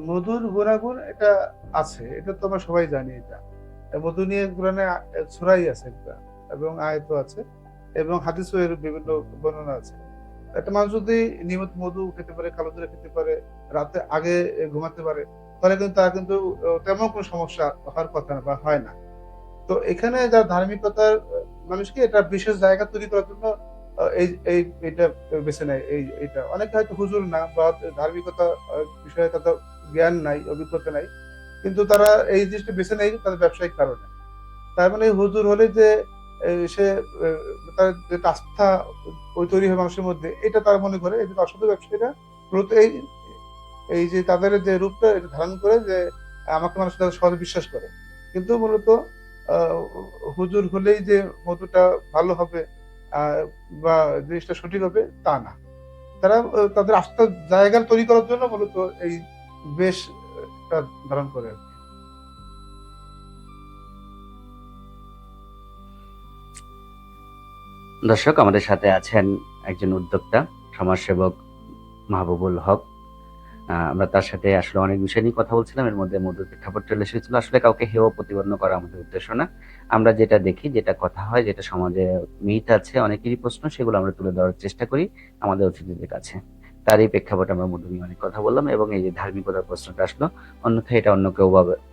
মধুর গুণাগুণ এটা আছে, এটা তো আমরা সবাই জানি। এটা মধু নিয়ে কোরআনে সূরাই আছে একটা, এবং আয়াতও আছে, এবং হাদিসও এর বিভিন্ন বর্ণনা আছে। একটা মানুষ যদি নিয়মিত মধু খেতে পারে, কালো জিরা খেতে পারে, রাতে আগে ঘুমাতে পারে, তাহলে কিন্তু তার কিন্তু তেমন কোনো সমস্যা হওয়ার কথা না বা হয় না। তো এখানে যারা ধার্মিকতার মানুষকে এটা বিশেষ জায়গা তৈরি করার জন্য এই এই এটা বেছে নেয়। এইটা অনেকে হয়তো হুজুর না বা ধার্মিকতা বিষয়ে তাদের জ্ঞান নাই, অভিজ্ঞতা নাই, কিন্তু তারা এই জিনিসটা বেছে নেয় তাদের ব্যবসায়িক কারণে। তার মানে হুজুর হলে যে সে তার যে আস্থা ওই তৈরি হয় মানুষের মধ্যে, এটা তারা মনে করে। এই যে অসাধু ব্যবসায়ীরা মূলত এই এই যে তাদের যে রূপটা এটা ধারণ করে যে আমাকে মানুষ তাদের সহজে বিশ্বাস করে। কিন্তু মূলত আহ, হুজুর হলেই যে মধুটা ভালো হবে আহ, বা জিনিসটা সঠিক হবে তা না। তারা তাদের আস্থার জায়গা তৈরি করার জন্য মূলত এই বেশ ধারণ করে আর কি। দর্শক, আমাদের সাথে আছেন একজন উদ্যোক্তা সমাজসেবক মাহবুবুল হক। আমরা তার সাথে আসলে অনেক বিষয় নিয়ে কথা বলছিলাম, এর মধ্যে মধুর প্রেক্ষাপট চলে এসেছিল। আসলে কাউকে হেয় প্রতিপন্ন করা আমাদের উদ্দেশ্য না, আমরা যেটা দেখি, যেটা কথা হয়, যেটা সমাজে মিথ আছে অনেকেরই প্রশ্ন, সেগুলো আমরা তুলে ধরার চেষ্টা করি আমাদের অতিথিদের কাছে। তার এই প্রেক্ষাপটে আমরা মধু নিয়ে অনেক কথা বললাম এবং এই যে ধার্মিকতার প্রশ্নটা আসলো, অন্যথায় এটা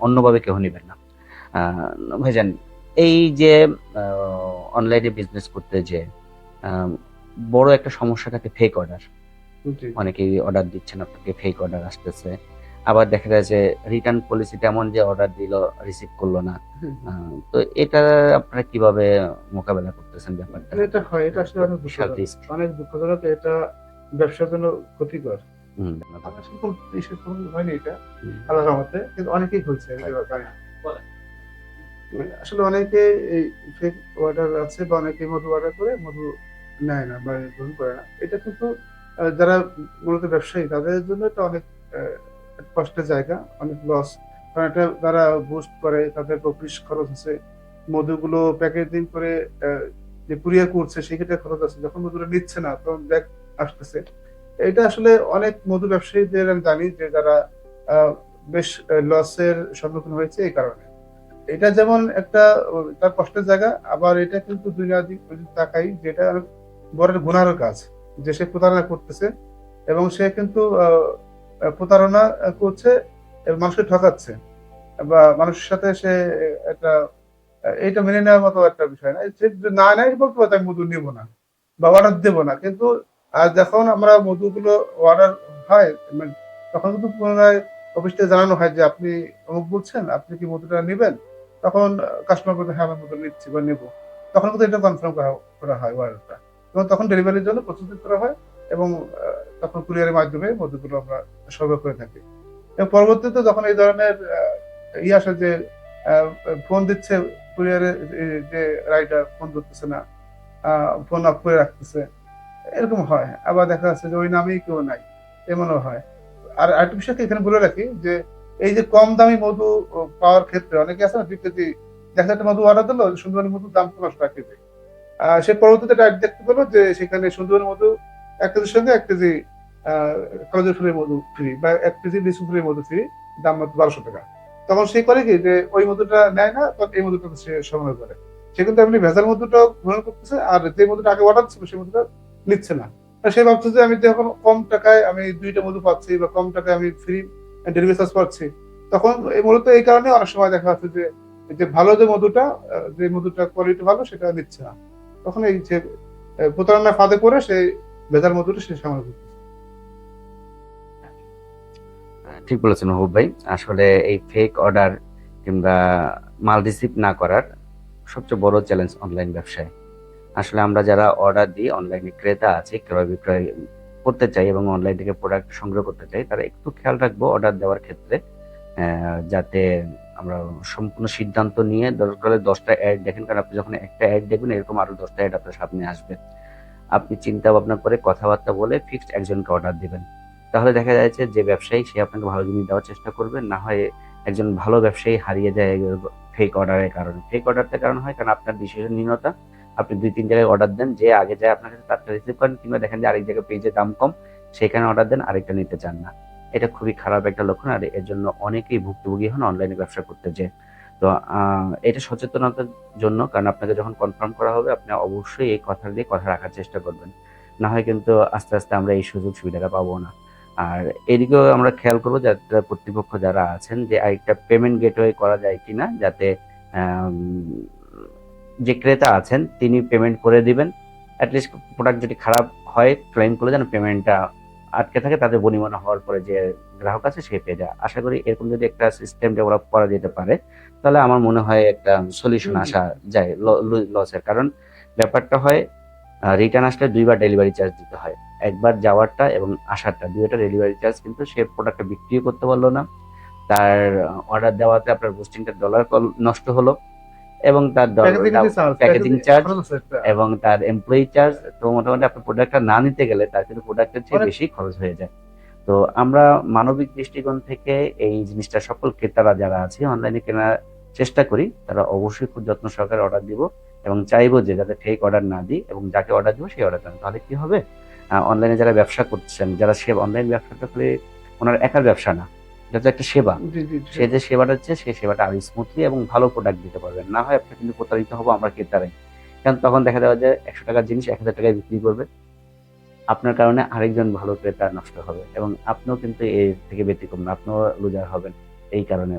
অন্যভাবে কেউ নেবেন না। ভাইজান, এই যে অনলাইনে বিজনেস করতে যে আহ, বড় একটা সমস্যা থাকে ফেক অর্ডার। জি। অনেকেই অর্ডার দিচ্ছেন, আপনাকে ফেক অর্ডার আসতেছে। আবার দেখা যায় যে রিটার্ন পলিসিটা এমন যে অর্ডার দিল রিসিভ করলো না। তো এটা আপনারা কিভাবে মোকাবেলা করতেছেন ব্যাপারটা? এটা হয়, এটা আসলে অনেক বিশাল দুঃখজনক, রিস্ক। অনেক দুঃখজনক। এটা ব্যবসার জন্য ক্ষতিকর। আমার আসলে কোনো বিশেষ কোনো হয়নি এটা, আল্লাহর রহমতে, কিন্তু অনেকেই হয়েছে এই ব্যাপারে। মানে আসলে অনেকে এই ফেক অর্ডার আছে বা অনেকে মধু অর্ডার করে মধু নেয় না বা গ্রহণ করে না। এটা কিন্তু যারা মূলত ব্যবসায়ী তাদের জন্য এটা অনেক কষ্টের জায়গা, অনেক লস। কারণ এটা তারা বুস্ট করে, তাদের অফিস খরচ আছে, মধুগুলো প্যাকেজিং করে যে কুরিয়ার করছে সেক্ষেত্রে খরচ আছে, যখন মধুটা নিচ্ছে না তখন ব্যাগ আসতেছে। এটা আসলে অনেক মধু ব্যবসায়ীদের আমি জানি যে যারা আহ, বেশ লসের সম্মুখীন হয়েছে এই কারণে। এটা যেমন একটা তার কষ্টের জায়গা, আবার এটা কিন্তু দুনিয়া দিক যদি তাকাই যেটা অনেক বড় গুনার কাজ, যে সে প্রতারণা করতেছে এবং সে কিন্তু প্রতারণা করছে এবং মানুষকে ঠকাচ্ছে বা মানুষের সাথে সে একটা এটা মেনে নেওয়ার মতো একটা বিষয় না। সে যদি না নেয় বলতে পারে আমি মধু নিবো না বা অর্ডার দেবো না, কিন্তু যখন আমরা মধুগুলো অর্ডার হয় মানে তখন কিন্তু পুনরায় অফিস থেকে জানানো হয় যে আপনি অমুক বলছেন, আপনি কি মধুটা নেবেন? তখন কাস্টমার বলতে হ্যাঁ আমি মধু নিচ্ছি বা নেবো, তখন কিন্তু এটা কনফার্ম করা হয় অর্ডারটা, এবং তখন ডেলিভারির জন্য প্রস্তুতি করা হয় এবং তখন কুরিয়ারের মাধ্যমে মধুগুলো আমরা সরবরাহ করে থাকি। এবং পরবর্তীতে যখন এই ধরনের আসে যে ফোন দিচ্ছে কুরিয়ারে, যে রাইডার ফোন ধরতেছে না, ফোন অফ করে রাখতেছে, এরকম হয়। আবার দেখা যাচ্ছে যে ওই নামেই কেউ নাই, এমনও হয়। আর আরেকটা বিষয় এখানে বলে রাখি যে এই যে কম দামি মধু পাওয়ার ক্ষেত্রে অনেকে আছে না 2 কেজি, দেখা যাচ্ছে মধু অর্ডার দিলো, সুন্দরবনী মধুর দাম 15 টাকা কেজি। সে পরবর্তীতে ডাইরেক্ট দেখতে পেলো যে সেখানে সুন্দরবনী মধু 1 কেজির সঙ্গে 1 কেজি কলেজের ফুলের মধু ফ্রি বা 1 কেজি লিচু ফুলের মধু ফ্রি, দাম মাত্র 1200 টাকা। তখন সে করে কি যে ওই মধুটা নেয় না, তখন এই মধুটা সে সংগ্রহ করে। সে কিন্তু এমনি ভেজাল মধুটা গ্রহণ করতেছে, আর যে মধুটা আগে অর্ডার ছিল সেই মধুটা নিচ্ছে না। আর সে ভাবছে যে আমি তো এখন কম টাকায় আমি 2টা মধু পাচ্ছি বা কম টাকায় আমি ফ্রি ডেলিভারি চার্জ পাচ্ছি। তখন মূলত এই কারণে অনেক সময় দেখা যাচ্ছে যে যে ভালো যে মধুটা, যে মধুটা কোয়ালিটি ভালো সেটা নিচ্ছে না। তখন এই যে প্রতারণার ফাঁদে পড়ে সেই ভেজাল মধুটা সে সংগ্রহ করতেছে। ঠিক বলেছেন মাহবুব ভাই। আসলে এই ফেক অর্ডার কিংবা মাল রিসিভ না করার সবচেয়ে বড় চ্যালেঞ্জ অনলাইন ব্যবসায়। আসলে আমরা যারা অর্ডার দিই, অনলাইনে ক্রেতা আছে, ক্রয় বিক্রয় করতে চাই এবং অনলাইন থেকে প্রোডাক্ট সংগ্রহ করতে চাই, তারা একটু খেয়াল রাখবো অর্ডার দেওয়ার ক্ষেত্রে, যাতে আমরা সম্পূর্ণ সিদ্ধান্ত নিয়ে দরকার হলে 10টা অ্যাড দেখেন, কারণ আপনি যখন একটা অ্যাড দেখবেন এরকম আরো 10টা অ্যাড আপনার সামনে আসবে। আপনি চিন্তা ভাবনা করে কথাবার্তা বলে ফিক্সড একজনকে অর্ডার দিবেন। তাহলে দেখা যাচ্ছে যে ব্যবসায়ী সে আপনাকে ভালো জিনিস দেওয়ার চেষ্টা করবে, না হয় একজন ভালো ব্যবসায়ী হারিয়ে যায় ফেক অর্ডারের কারণে। ফেক অর্ডারটার কারণ হয় কারণ আপনার ডিসিশনহীনতা। আপনি 2-3 জায়গায় অর্ডার দেন, যে আগে যায় আপনার কাছে তারটা রিসিভ করেন, কিংবা দেখেন যে আরেক জায়গায় পেজে দাম কম, সেখানে অর্ডার দেন, আরেকটা নিতে চান না। এটা খুবই খারাপ একটা লক্ষণ, আর এর জন্য অনেকেই ভুক্তভোগী হন অনলাইনে ব্যবসা করতে যেয়ে। তো এটা সচেতনতার জন্য, কারণ আপনাকে যখন কনফার্ম করা হবে আপনি অবশ্যই এই কথা দিয়ে কথা রাখার চেষ্টা করবেন, না হয় কিন্তু আস্তে আস্তে আমরা এই সুযোগ সুবিধাটা পাবো না। আর এদিকেও আমরা খেয়াল করবো যারা কর্তৃপক্ষ যারা আছেন, যে আরেকটা পেমেন্ট গেটওয়ে করা যায় কিনা, যাতে আম, যে ক্রেতা আছেন তিনি পেমেন্ট করে দিবেন। অ্যাটলিস্ট প্রোডাক্ট যদি খারাপ হয় ক্লেম করলে যেন পেমেন্টটা আটকে থাকে, তাদের বনিবনা হওয়ার পরে যে গ্রাহক আছে সে পেয়ে যায়। আশা করি এরকম যদি একটা সিস্টেম ডেভেলপ করা যেতে পারে, তাহলে আমার মনে হয় একটা সলিউশন আসা যায় লসের। কারণ ব্যাপারটা হয় রিটার্ন আসলে 2বার ডেলিভারি চার্জ দিতে হয়, একবার যাওয়ারটা এবং আসারটা, 2টা ডেলিভারি চার্জ, কিন্তু সে প্রোডাক্টটা বিক্রিও করতে পারলো না, তার অর্ডার দেওয়াতে আপনার বুস্টিংটা ডলার নষ্ট হলো, এবং তার প্যাকেজিং চার্জ এবং তার এমপ্লয়ি চার্জ। তো মোটামুটি আপনার প্রোডাক্টটা না নিতে গেলে তার কিন্তু প্রোডাক্টের চেয়ে বেশি খরচ হয়ে যায়। তো আমরা মানবিক দৃষ্টিকোণ থেকে এই জিনিসটা সকল ক্রেতারা যারা আছে অনলাইনে কেনার চেষ্টা করি, তারা অবশ্যই খুব যত্ন সহকারে অর্ডার দিব, এবং চাইবো যে যাতে ফেক অর্ডার না দিই, এবং যাকে অর্ডার দিব সেই অর্ডার দেন। তাহলে কি হবে, অনলাইনে যারা ব্যবসা করছেন, যারা সেবা, অনলাইন ব্যবসাটা করে ওনার একার ব্যবসা না, এটা তো একটা সেবা। সে যে সেবাটা হচ্ছে সেই সেবাটা আরো স্মুথলি এবং ভালো প্রোডাক্ট দিতে পারবেন, না হয় আপনি কিন্তু প্রতারিত হবো আমরা ক্রেতারাই। কারণ তখন দেখা যাবে যে 100 টাকার জিনিস 1000 টাকায় বিক্রি করবে, আপনার কারণে আরেকজন ভালো ক্রেতা নষ্ট হবে, এবং আপনিও কিন্তু এর থেকে ব্যতিক্রম না, আপনিও লুজার হবেন। এই কারণে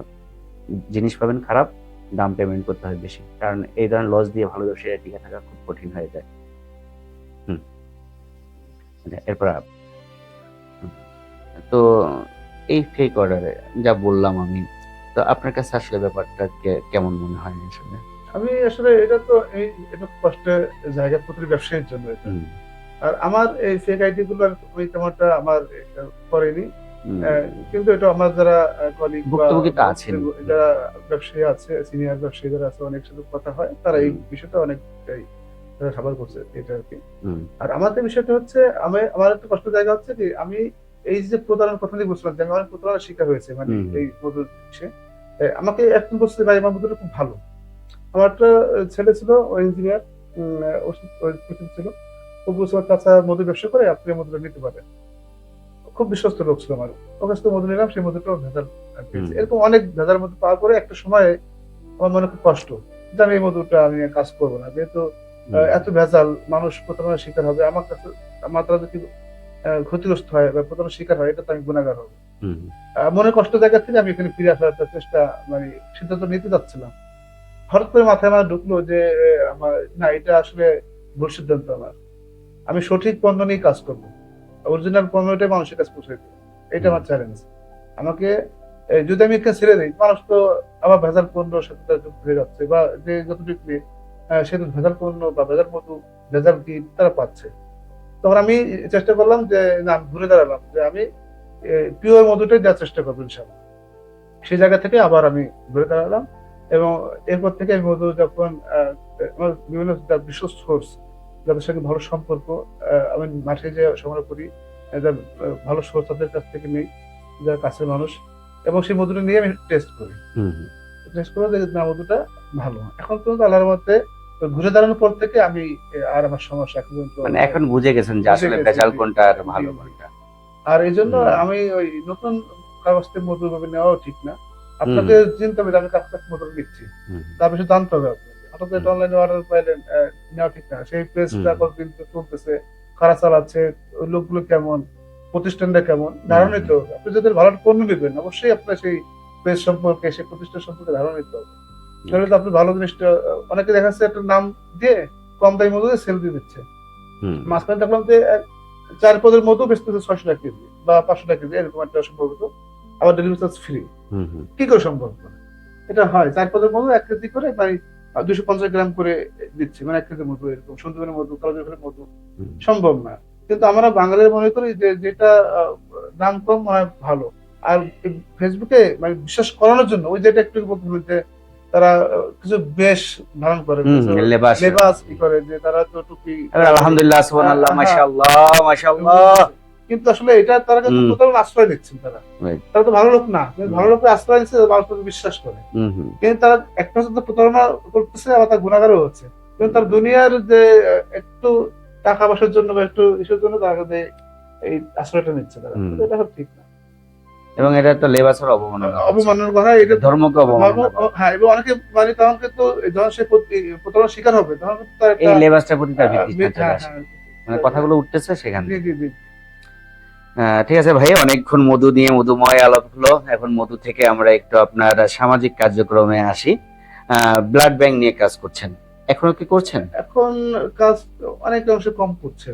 জিনিস পাবেন খারাপ, দাম পেমেন্ট করতে হয় বেশি, কারণ এই ধরনের লস দিয়ে ভালো ব্যবসায়ী টিকে থাকা খুব কঠিন হয়ে যায়। হুম। এরপর হুম, তো এই ফেক অর্ডারে যা বললাম আমি, তো আপনার কাছে আসলে ব্যাপারটা কেমন মনে হয় আসলে? আমি আসলে এটা তো এটা কষ্টের জায়গা প্রতিটি ব্যবসায়ীর জন্য এটা। আর আমার এই ফেক আইডি গুলো ওই তেমনটা আমার করেনি। কিন্তু এটা আমার যারা কলিগ বা যারা ব্যবসায়ী আছে, সিনিয়র ব্যবসায়ী যারা আছে, অনেক সাথে কথা হয়, তারা এই বিষয়টা অনেকটাই সাফার করছে এটা আর কি। আর আমাদের বিষয়টা হচ্ছে আমার একটা কষ্ট জায়গা হচ্ছে কি, আমি এই যে প্রতারণার কথা দিয়ে বলছিলাম যে আমি অনেক প্রতারণার শিকার হয়েছে, মানে এই মধুর বিষয়ে। আমাকে একজন বলছে ভাই আমার মধুটা খুব ভালো। আমার একটা ছেলে ছিল, ও ইঞ্জিনিয়ার, ওষুধ ছিল। ও বলছে চাচা মধু ব্যবসা করে, আপনি মধুটা নিতে পারেন। খুব বিশ্বস্ত লোক ছিল আমার, ওর কাছ থেকে মধু নিলাম, সেই মধুটাও ভেজাল পেয়েছে। এরকম অনেক ভেজাল মধু পাওয়ার পরে একটা সময় আমার মনে খুব কষ্ট যে আমি এই মধুটা আমি কাজ করবো না, যেহেতু এত ভেজাল, মানুষ প্রতারণার শিকার হবে, আমার কাছে আমার দ্বারা যদি ক্ষতিগ্রস্ত হয় বা প্রতারণার শিকার হয়, এটা তো আমি গুণাগার হবো। মনে কষ্ট জায়গা থেকে আমি এখানে ফিরে আসার একটা চেষ্টা, মানে সিদ্ধান্ত নিতে যাচ্ছিলাম। হঠাৎ করে মাথায় আমার ঢুকলো যে আমার না, এটা আসলে ভুল সিদ্ধান্ত আমার। আমি সঠিক পণ্য নিয়ে কাজ করবো, অরিজিনাল পণ্যটাই মানুষের কাছে পৌঁছে দেবো, এটা আমার চ্যালেঞ্জ। আমাকে যদি আমি এখানে ছেড়ে দিই, মানুষ তো আবার ভেজাল পণ্যর সাথে যুক্ত হয়ে যাচ্ছে, বা যে যতটুকু সে তো ভেজাল পণ্য বা ভেজাল মধু, ভেজাল কি তারা পাচ্ছে। তখন আমি চেষ্টা করলাম যে না, আমি ঘুরে দাঁড়ালাম যে আমি পিওর মধুটাই দেওয়ার চেষ্টা করবো ইনশাআল্লাহ। সেই জায়গা থেকে আবার আমি ঘুরে দাঁড়ালাম, এবং এরপর থেকে আমি মধু যখন আমার বিভিন্ন বিশ্বস্ত সোর্স, যাদের সঙ্গে ভালো সম্পর্ক, আমি মাঠে যে সংগ্রহ করি, ভালো সোর্স তাদের কাছ থেকে নেই, যারা কাছের মানুষ, এবং সেই মধুটা নিয়ে আমি টেস্ট করি। টেস্ট করে দেখি না, মধুটা ভালো। এখন পর্যন্ত আল্লাহর মধ্যে ঘুরে দাঁড়ানোর পর থেকে আমি আর আমার সমস্যা এখন পর্যন্ত, মানে এখন বুঝে গেছেন যে আসলে ভেজাল কোনটা আর ভালো কোনটা। আর এই জন্য হুম। আমি ওই নতুন কাগজ থেকে মধু ভাবে নেওয়াও ঠিক না। আপনাকে চিন্তা হবে যে আমি কাছ থেকে মধু নিচ্ছি, হুম, তার বিষয়ে জানতে হবে আপনাকে। হঠাৎ করে হুম। অনলাইনে অর্ডার পাইলেন, নেওয়া ঠিক না। সেই পেজটা হুম। কতদিন তো চলতেছে, কারা চালাচ্ছে, ওই লোকগুলো কেমন, প্রতিষ্ঠানটা কেমন, ধারণা নিতে হবে। আপনি যদি ভালো একটা পণ্য নেবেন, অবশ্যই আপনার সেই পেজ সম্পর্কে, সেই প্রতিষ্ঠান সম্পর্কে ধারণা নিতে হবে। তাহলে তো আপনি ভালো জিনিসটা, অনেকে দেখা যাচ্ছে একটা নাম দিয়ে কম দামি মধু দিয়ে সেল দিয়ে দিচ্ছে। হুম। মাঝখানে দেখলাম যে 4 পদের মধু বেচতেছে 600 টাকা কেজি বা 500 টাকা কেজি, এরকম একটা সম্ভবত। আবার ডেলিভারি চার্জ ফ্রি। হুম, হুম, কি করে সম্ভব? এটা হয় 4 পদের মধু 1 কেজি করে, মানে 250 গ্রাম করে দিচ্ছে, মানে 1 কেজি মধু, এরকম সুন্দরবনের মধু, কালোজিরার মধু। হুম। সম্ভব না। কিন্তু আমরা বাঙালিরা মনে করি যে যেটা দাম কম মনে হয় ভালো। আর ফেসবুকে মানে বিশ্বাস করানোর জন্য ওই যেটা একটু বলতে যে তারা কিছু বেশ ধারণ করে, হুম, কিছু লেবাস। লেবাস কি করে, যে তারা তো টুপি এবার আলহামদুলিল্লাহ, সুবহানাল্লাহ, হ্যাঁ, মাশাআল্লাহ, মাশাআল্লাহ। কিন্তু আসলে এটা তারা কিন্তু হুম। প্রতারণার আশ্রয় দিচ্ছেন তারা। Right. তারা তো ভালো লোক না, কিন্তু হুম। ভালো লোকের আশ্রয় দিচ্ছে, মানুষ তাদের বিশ্বাস করে। হুম, হুম, কিন্তু তারা একটা হচ্ছে তো প্রতারণা করতেছে, আবার তার গুণাগারও হচ্ছে। কিন্তু তার দুনিয়ার যে একটু টাকা পয়সার জন্য বা একটু ইসের জন্য তারা কিন্তু এই আশ্রয়টা নিচ্ছে তারা। হুম। কিন্তু এটা হচ্ছে ঠিক না। এবং এটা তো লেবাসের অবমাননা হচ্ছে। অবমাননার কথা এটা ধর্মকে অবমাননা করা। হ্যাঁ, এবং অনেকে মানে তখন কিন্তু যখন সে প্রতারণার শিকার হবে তখন কিন্তু তার এই একটা লেবাসটার প্রতি তার বিতৃষ্ণা চলে হ্যাঁ, আসে। হ্যাঁ, মানে কথাগুলো উঠতেছে সেখান জি, থেকে। জি, জি। ঠিক আছে ভাই, অনেকক্ষণ মধু নিয়ে মধুময় আলাপ হলো। এখন মধু থেকে আমরা একটু আপনার সামাজিক কার্যক্রমে আসি। ব্লাড ব্যাংক নিয়ে কাজ করছেন, এখনো কি করছেন? এখন কাজ অনেক অংশে কম করছে,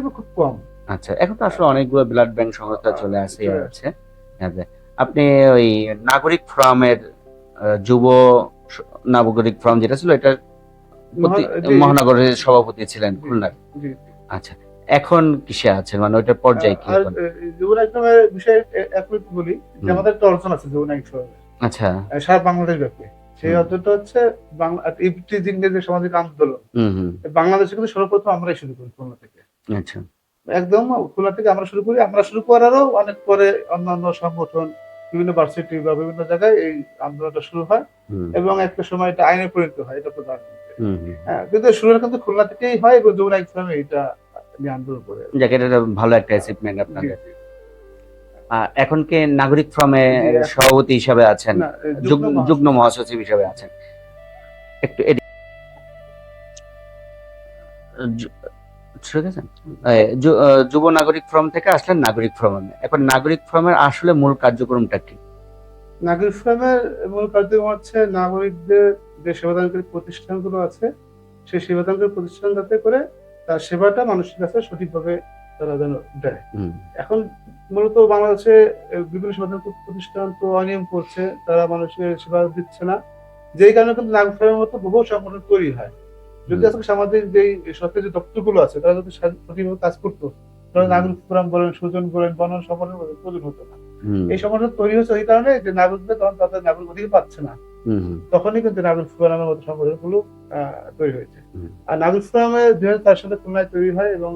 বা খুব কম। আচ্ছা, এখন তো আসলে অনেকগুলো ব্লাড ব্যাংক সংস্থা চলে আসে চলে আছে। আচ্ছা, আপনি ওই নাগরিক ফোরামের যুব নাগরিক ফোরাম যেটা ছিল, এটা জি, মহানগরের সভাপতি ছিলেন জি, খুলনার। জি। আচ্ছা, এখন কিসে আছেন, মানে ওইটার পর্যায়ে কি আর এখন? যুবন একদমের বিষয়ে একটু বলি যে হুম। আমাদের একটা অর্জন আছে যুবন একশো, আচ্ছা। সারা বাংলাদেশ ব্যাপী। সেই হুম। অর্জনটা হচ্ছে বাংলা ইংরেজি যে সামাজিক আন্দোলন। হুম, হুম। বাংলাদেশে কিন্তু সর্বপ্রথম আমরাই শুরু করি খুলনা থেকে। আচ্ছা। একদম খুলনা থেকে আমরা শুরু করি। আমরা শুরু করারও অনেক পরে অন্যান্য সংগঠন, বিভিন্ন ভার্সিটি বা বিভিন্ন জায়গায় এই আন্দোলনটা শুরু হয় হুম, এবং একটা সময় এটা আইনে পরিণত হয়, এটা প্রধান। হুম, হুম। হ্যাঁ, কিন্তু শুরুটা কিন্তু খুলনা থেকেই হয় এবং যমুনা ইসলামে এটা নিয়ে আন্দোলন করে। যাক, এটা ভালো একটা অ্যাচিভমেন্ট জি, আপনাদের। জি। এখন কি নাগরিক ফোরামে জি, এখন সভাপতি হিসাবে আছেন, না, যুগ্ম যুগ্ম মহাসচিব। মহাসচিব হিসাবে আছেন? একটু ঠিক আছে। যুব নাগরিক ফোরাম থেকে আসলেন নাগরিক ফোরামে, এখন নাগরিক ফোরামের আসলে মূল কার্যক্রমটা কি? নাগরিক ফোরামের মূল কার্যক্রম হচ্ছে নাগরিকদের যে সেবাদানকারী প্রতিষ্ঠানগুলো আছে, সেই সেবাদানকারী প্রতিষ্ঠান যাতে করে তার সেবাটা মানুষের কাছে সঠিকভাবে তারা যেন দেয়। হুম, এখন মূলত বাংলাদেশে বিভিন্ন সেবাদান প্রতিষ্ঠান তো অনিয়ম করছে, তারা মানুষের সেবা দিচ্ছে না। যেই কারণে কিন্তু নাগরিক ফোরামের মতো বহু সংগঠন তৈরি হয়। যদি হুম, আজকে সামাজিক যেই সরকারি যে দপ্তরগুলো আছে তারা যদি সঠিকভাবে কাজ করতো, তাহলে হুম, নাগরিক ফোরাম বলেন, সুজন বলেন, বনায়ন সংগঠন বলেন, প্রয়োজন হতো না। হুম, এই সংগঠন তৈরি হচ্ছে ওই কারণে যে নাগরিকরা তখন তাদের নাগরিক অধিকার পাচ্ছে না, হুম, হুম, তখনই কিন্তু নাগরিক ফোরামের মতো সংগঠনগুলো তৈরি হয়েছে। হুম, আর নাগরিক ফোরামে 2004 সালে খুলনায় তৈরি হয় এবং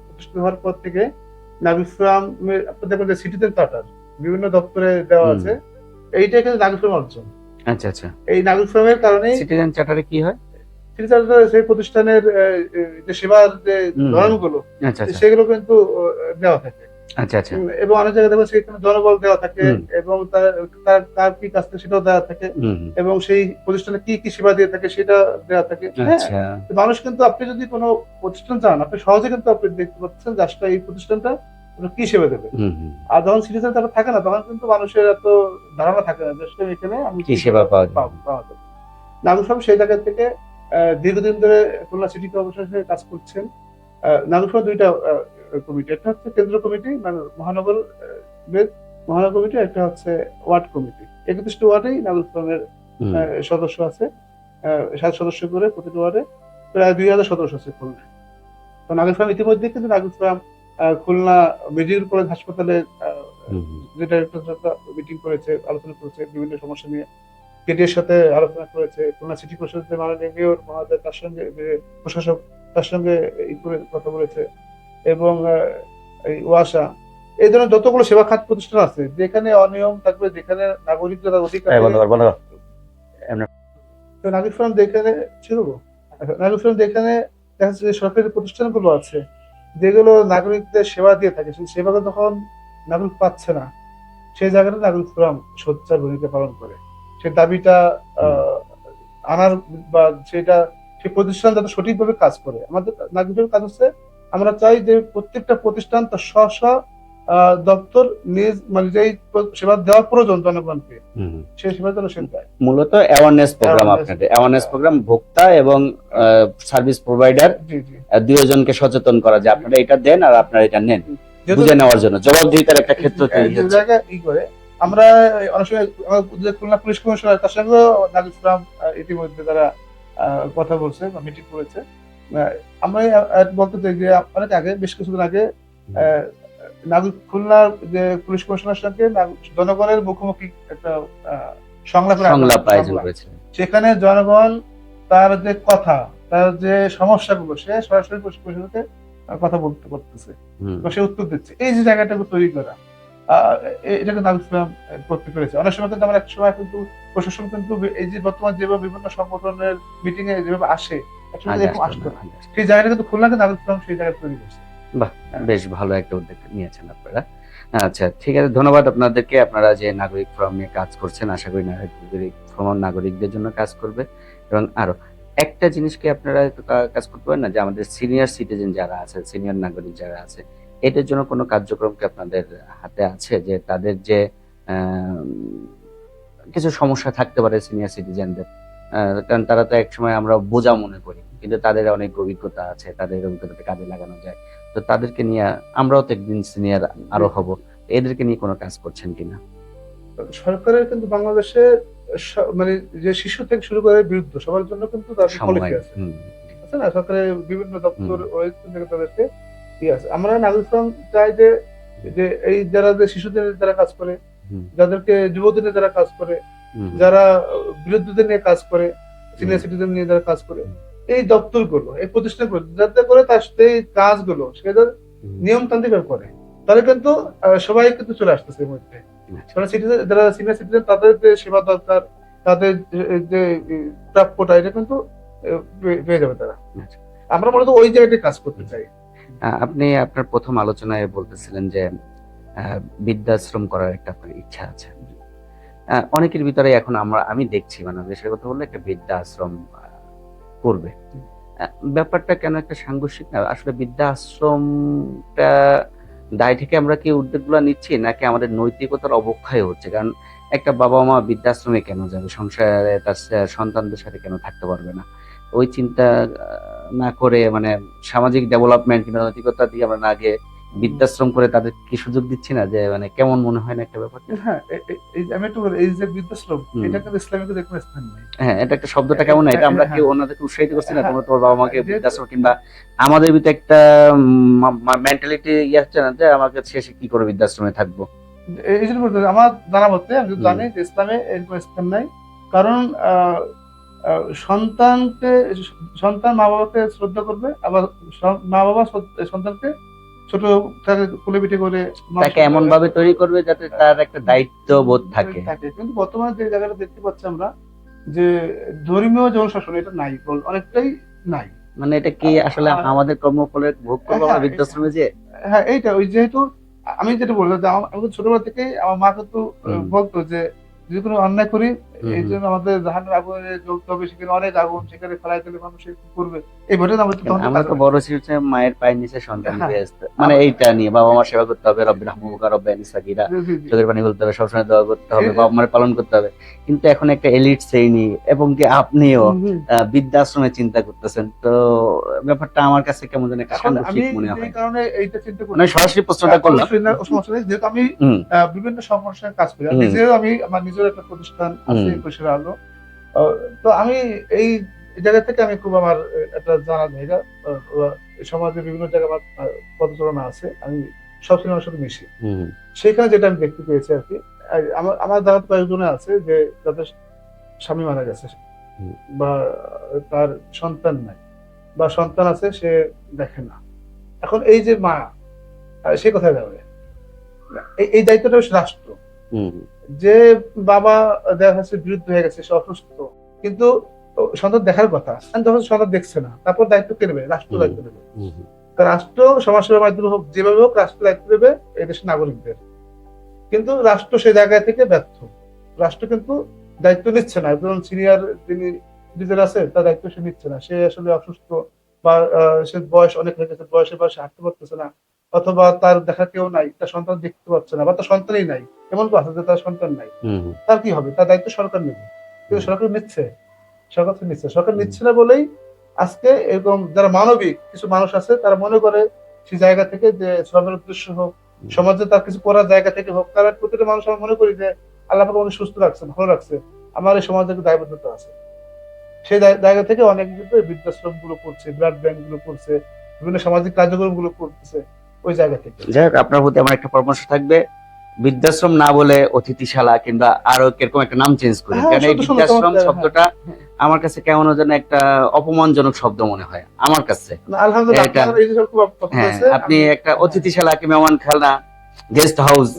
প্রতিষ্ঠিত হওয়ার পর থেকে নাগরিক ফোরামের আপনি দেখবেন যে সিটিজেন চার্টার বিভিন্ন দপ্তরে দেওয়া হুম। আছে, এইটাই কিন্তু নাগরিক ফোরাম অর্জন। আচ্ছা, আচ্ছা। এই নাগরিক ফোরামের কারণেই সিটিজেন চার্টারে কি হয়? সিটি চার্টার সেই প্রতিষ্ঠানের যে সেবার যে হুম, ধরনগুলো আচ্ছা, আচ্ছা, সেগুলো কিন্তু দেওয়া থাকে। আচ্ছা, আচ্ছা। এবং অনেক জায়গায় দেখবেন সেখানে জনবল দেওয়া থাকে হুম, এবং তার তার তার কি কাজ থাকে সেটাও দেওয়া থাকে হুম, হুম। এবং সেই প্রতিষ্ঠানে কি কি সেবা দিয়ে থাকে সেটা দেওয়া থাকে। হ্যাঁ, আচ্ছা। তো মানুষ কিন্তু আপনি যদি কোনো প্রতিষ্ঠান চান, আপনি সহজে কিন্তু আপনি দেখতে পাচ্ছেন যে আসলে এই প্রতিষ্ঠানটা আপনার কি সেবা দেবে। হুম, হুম। আর যখন সিটিজেন তারা থাকে না, তখন কিন্তু মানুষের এত ধারণা থাকে না যে আসলে এখানে আমি কি সেবা পাওয়া যায়? পাওয়া যাবে। নাগরিক সমাজ সেই জায়গা থেকে দীর্ঘদিন ধরে খুলনা সিটি কর্পোরেশনের কাজ করছেন। নাগরিক সমাজ দুইটা কমিটি, একটা হচ্ছে কেন্দ্র কমিটি, মানে মহানগর মহানগর কমিটি, একটা হচ্ছে ওয়ার্ড কমিটি। 31টি ওয়ার্ডেই নাগরিক ফোরামের হুম, সদস্য আছে। 7 সদস্য করে প্রতিটি ওয়ার্ডে প্রায় 2000 সদস্য আছে খুলনায়। তো নাগরিক ফোরাম ইতিমধ্যে কিন্তু নাগরিক ফোরাম খুলনা মেডিকেল কলেজ হাসপাতালে হুম, হুম, যে ডাইরেক্টর মিটিং করেছে, আলোচনা করেছে বিভিন্ন সমস্যা নিয়ে, কেটির সাথে আলোচনা করেছে, খুলনা সিটি প্রশাসনের মাননীয় মেয়র মহোদয় তার সঙ্গে প্রশাসক তার সঙ্গে করে কথা বলেছে এবং এই ওয়াসা, এই ধরনের যতগুলো সেবা খাত প্রতিষ্ঠান আছে যেখানে অনিয়ম থাকবে, যেখানে নাগরিকরা তার অধিকার বন্ধ কর, বন্ধ কর। তো নাগরিক ফোরাম যেখানে ছিল, নাগরিক ফোরাম যেখানে দেখা যাচ্ছে যে সরকারি প্রতিষ্ঠানগুলো আছে যেগুলো নাগরিকদের সেবা দিয়ে থাকে, সেই সেবাগুলো তখন নাগরিক পাচ্ছে না, সেই জায়গাটা নাগরিক ফোরাম সোচ্চার ভূমিকা পালন করে সেই দাবিটা আনার বা সেটা সেই প্রতিষ্ঠান যাতে সঠিকভাবে কাজ করে। আমাদের নাগরিকের কাজ হচ্ছে আমরা চাই যে প্রত্যেকটা প্রতিষ্ঠান তার স্ব স্ব দপ্তর নিজ মানে যেই সেবা দেওয়ার প্রয়োজন জনগণকে সেই সেবা যেন সে দেয়। মূলত অ্যাওয়ারনেস প্রোগ্রাম, Awareness আপনাদের অ্যাওয়ারনেস প্রোগ্রাম ভোক্তা এবং সার্ভিস প্রোভাইডার জি জি দুইজনকে সচেতন করা যে আপনারা এটা দেন আর আপনারা এটা নেন, যেহেতু বুঝে নেওয়ার জন্য জবাবদিহিতার একটা ক্ষেত্র তৈরি যে হচ্ছে। জায়গায় ই করে আমরা অনেক সময় যে খুলনা পুলিশ কমিশনার তার সঙ্গেও নাগরিক ফোরাম ইতিমধ্যে তারা কথা বলছে বা মিটিং করেছে। আমরা বলতে চাই যে অনেক আগে বেশ কিছুদিন আগে নাগরিক খুলনার যে পুলিশ কমিশনার সঙ্গে জনগণের মুখোমুখি একটা সংলাপ আয়োজন করেছিলেন। সেখানে জনগণ তার যে কথা, তার যে সমস্যাগুলো সে সরাসরি পুলিশ কমিশনারকে কথা বলতে করতেছে, সে উত্তর দিচ্ছে। এই যে জায়গাটাকে তৈরি করা এটাকে নাগরিক ফোরাম করতে পেরেছে। অনেক সময় কিন্তু আমরা এক সময় কিন্তু প্রশাসন কিন্তু এই যে বর্তমান যেভাবে বিভিন্ন সংগঠনের মিটিং এ যেভাবে আসে একসময় এরকম আসতো না, সেই জায়গাটা কিন্তু খুলনাকে নাগরিক ফোরাম সেই জায়গায় তৈরি করছে। বাহ, বেশ ভালো একটা উদ্যোগ নিয়েছেন আপনারা। আচ্ছা, ঠিক আছে, ধন্যবাদ আপনাদেরকে। আপনারা যে নাগরিক ফোরাম নিয়ে কাজ করছেন, আশা করি নাগরিক ফোরাম নাগরিকদের জন্য কাজ করবে। এবং আরো একটা জিনিস কি আপনারা একটু কাজ করতে পারেন না, যে আমাদের সিনিয়র সিটিজেন যারা আছে, সিনিয়র নাগরিক যারা আছে, এদের জন্য কোনো কার্যক্রম কি আপনাদের হাতে আছে, যে তাদের যে কিছু সমস্যা থাকতে পারে সিনিয়র সিটিজেনদের, কারণ তারা তো একসময় আমরা বোঝা মনে করি, কিন্তু তাদের অনেক অভিজ্ঞতা আছে, তাদের অভিজ্ঞতাটা কাজে লাগানো যায়। তো তাদেরকে নিয়ে আমরাও তো একদিন সিনিয়র আরো হব, এদেরকে নিয়ে কোনো কাজ করছেন কিনা? সরকারের কিন্তু বাংলাদেশে মানে যে শিশু থেকে শুরু করে বৃদ্ধ সবার জন্য কিন্তু তাদের পলিসি আছে, আছে না? সরকারের বিভিন্ন দপ্তর থেকে তাদেরকে দিয়ে আছে। আমরা নাগরিক ফোরাম চাই যে যে এই যারা যে শিশুদের যারা কাজ করে, যাদেরকে যুবদের যারা কাজ করে, যারা বিরোধীদের নিয়ে কাজ করে, সিনিয়র সিটিজেন নিয়ে যারা কাজ করে, এই দপ্তরগুলো এই প্রতিষ্ঠানগুলো যাতে করে তার সেই কাজগুলো সে নিয়মতান্ত্রিক করে, তাহলে কিন্তু সবাই কিন্তু চলে আসতেছে এর মধ্যে। যারা সিনিয়র সিটিজেন তাদের যে সেবা দরকার, তাদের যে প্রাপ্যটা এটা কিন্তু পেয়ে যাবে তারা। আমরা মূলত ওই জায়গাটায় কাজ করতে চাই। আপনি আপনার প্রথম আলোচনায় বলতেছিলেন যে বৃদ্ধাশ্রম করার একটা আপনার ইচ্ছা আছে। অনেকের ভিতরে এখন আমি দেখছি, মানে দেশের কথা বললে একটা বৃদ্ধাশ্রম করবে। ব্যাপারটা কেন একটা সাংঘর্ষিক না? আসলে বৃদ্ধাশ্রমটা দায় থেকে আমরা কি উদ্যোগগুলো নিচ্ছি, নাকি আমাদের নৈতিকতার অবক্ষয় হচ্ছে? কারণ একটা বাবা মা বৃদ্ধাশ্রমে কেন যাবে, সংসারে তার সন্তানদের সাথে কেন থাকতে পারবে না? ওই চিন্তা না করে, মানে সামাজিক ডেভেলপমেন্ট কিংবা নৈতিকতার দিকে আমরা না গিয়ে বৃদ্ধাশ্রম করে তাদের কি সুযোগ দিচ্ছি না? যে মানে কেমন মনে হয় না একটা ব্যাপারটা? হ্যাঁ, আমি একটু বলি, এই যে বৃদ্ধাশ্রম এটা কিন্তু ইসলামিক কোনো স্থান নেই। হ্যাঁ, এটা একটা শব্দটা কেমন না, এটা আমরা কি ওনাদেরকে উৎসাহিত করছি না, তোমরা তোমার বাবা মাকে বৃদ্ধাশ্রম, কিংবা আমাদের ভিতরে একটা মেন্টালিটি আছে না, যে আমাকে শেষে কি করে বৃদ্ধাশ্রমে থাকবো। এই জন্য আমার জানা মতে আমি জানি যে ইসলামে এরকম স্থান নাই। কারণ সন্তান মা বাবাকে শ্রদ্ধা করবে, আবার মা বাবা সন্তানকে ছোট কোলে পিঠে করে তাকে এমন ভাবে তৈরি করবে যাতে তার একটা দায়িত্ব বোধ থাকে। কিন্তু বর্তমানে যে জায়গাটা দেখতে পাচ্ছি আমরা, যে ধর্মীয় যে অনুশাসন এটা নাই, অনেকটাই নাই। মানে এটা কি আসলে আমাদের কর্মফলের ভোগ করবো আমরা বৃদ্ধাশ্রমে যে? হ্যাঁ, এইটা ওই যেহেতু আমি যেটা বললাম যে আমি ছোটবেলা থেকে আমার মা কিন্তু বলতো যে যদি কোনো অন্যায় করি এই জন্য আমাদের জাহান্নামের আগুনে জ্বলতে হবে, সেখানে অনেক আগুন, সেখানে ফেলাই দিলে মানুষ করবে। এই ভোটে আমরা তো বড় ছিল মায়ের পায়ের নিচে সন্তান মানে এইটা নিয়ে বাবা মার সেবা করতে হবে, রব্বির হামুকা রব্বায়ানি সাগীরা, চোখের পানি বলতে হবে, সবসময় দোয়া করতে হবে, বাবা মার পালন করতে হবে। কিন্তু এখন একটা এলিট শ্রেণী এবং কি আপনিও বৃদ্ধাশ্রমে চিন্তা করতেছেন, তো ব্যাপারটা আমার কাছে কেমন যেন সাংঘর্ষিক মনে হয়। এই কারণে এইটা চিন্তা করি, মানে সরাসরি প্রশ্নটা করলাম। যেহেতু আমি বিভিন্ন সংগঠনের কাজ করি, নিজেও আমি আমার নিজের একটা প্রতিষ্ঠান আছে পরিষেবা আলো, তো আমি এই জায়গা থেকে আমি খুব আমার একটা জানা জায়গা, সমাজে বিভিন্ন জায়গায় আমার পদচারণা আছে, আমি সব সিনেমার সাথে মিশি। সেখানে যেটা আমি দেখতে পেয়েছি আর কি, আমার জানা তো কয়েকজনে আছে যে যাদের স্বামী মারা গেছে বা তার সন্তান নাই, বা সন্তান আছে সে দেখে না। এখন এই যে মা, সে কোথায় যাবে? এই দায়িত্বটা রাষ্ট্র। যে বাবা দেখা যাচ্ছে বিরুদ্ধ হয়ে গেছে, সে অসুস্থ, কিন্তু সন্তান দেখার কথা, যখন সন্তান দেখছে না, তারপর দায়িত্ব কে নেবে? রাষ্ট্র দায়িত্ব নেবে। রাষ্ট্র সমাজসেবার মাধ্যমে হোক, যেভাবে হোক রাষ্ট্র দায়িত্ব নেবে এই দেশের নাগরিকদের। কিন্তু রাষ্ট্র সেই জায়গা থেকে ব্যর্থ। রাষ্ট্র কিন্তু দায়িত্ব নিচ্ছে না, একজন সিনিয়র যিনি সিটিজেন আছে তার দায়িত্ব সে নিচ্ছে না। সে আসলে অসুস্থ বা সে বয়স অনেক হয়ে গেছে, বয়সে হাঁটতে পারতেছে না, অথবা তার দেখা কেউ নাই, তার সন্তান দেখতে পাচ্ছে না, বা তার সন্তানই নাই, এমন তো আছে যে তার সন্তান নাই, হুম তার কি হবে? তার দায়িত্ব সরকার নেবে, কিন্তু হুম সরকার নিচ্ছে, সরকার নিচ্ছে না বলেই আজকে এরকম যারা মানবিক কিছু মানুষ আছে তারা মনে করে সেই জায়গা থেকে যে সবের উদ্দেশ্য হোক, সমাজে তার কিছু করার জায়গা থেকে হোক, তারা প্রতিটা মানুষ আমরা মনে করি যে আল্লাহ পাক আমাকে সুস্থ রাখছে, ভালো রাখছে, আমার এই সমাজে একটা দায়বদ্ধতা আছে। সেই জায়গা থেকে অনেক কিন্তু বৃদ্ধাশ্রম গুলো করছে, ব্লাড ব্যাংক গুলো করছে, বিভিন্ন সামাজিক কার্যক্রম গুলো করতেছে ওই জায়গা থেকে। যাই হোক, আপনার প্রতি আমার একটা পরামর্শ থাকবে, বৃদ্ধাশ্রম না বলে অতিথিশালা কিংবা আরো কিরকম একটা নাম চেঞ্জ করি, হ্যাঁ, কারণ এই সুন্দর সুন্দর বৃদ্ধাশ্রম চমৎকার, শব্দটা হ্যাঁ। আমার কাছে কেমন যেন একটা অপমানজনক শব্দ মনে হয় আমার কাছে। না, আলহামদুলিল্লাহ এটা আপনার এই জিনিসটা খুব পছন্দ হ্যাঁ, হয়েছে। আপনি আমি একটা অতিথিশালা কি মেহমানখানা, গেস্ট হাউস,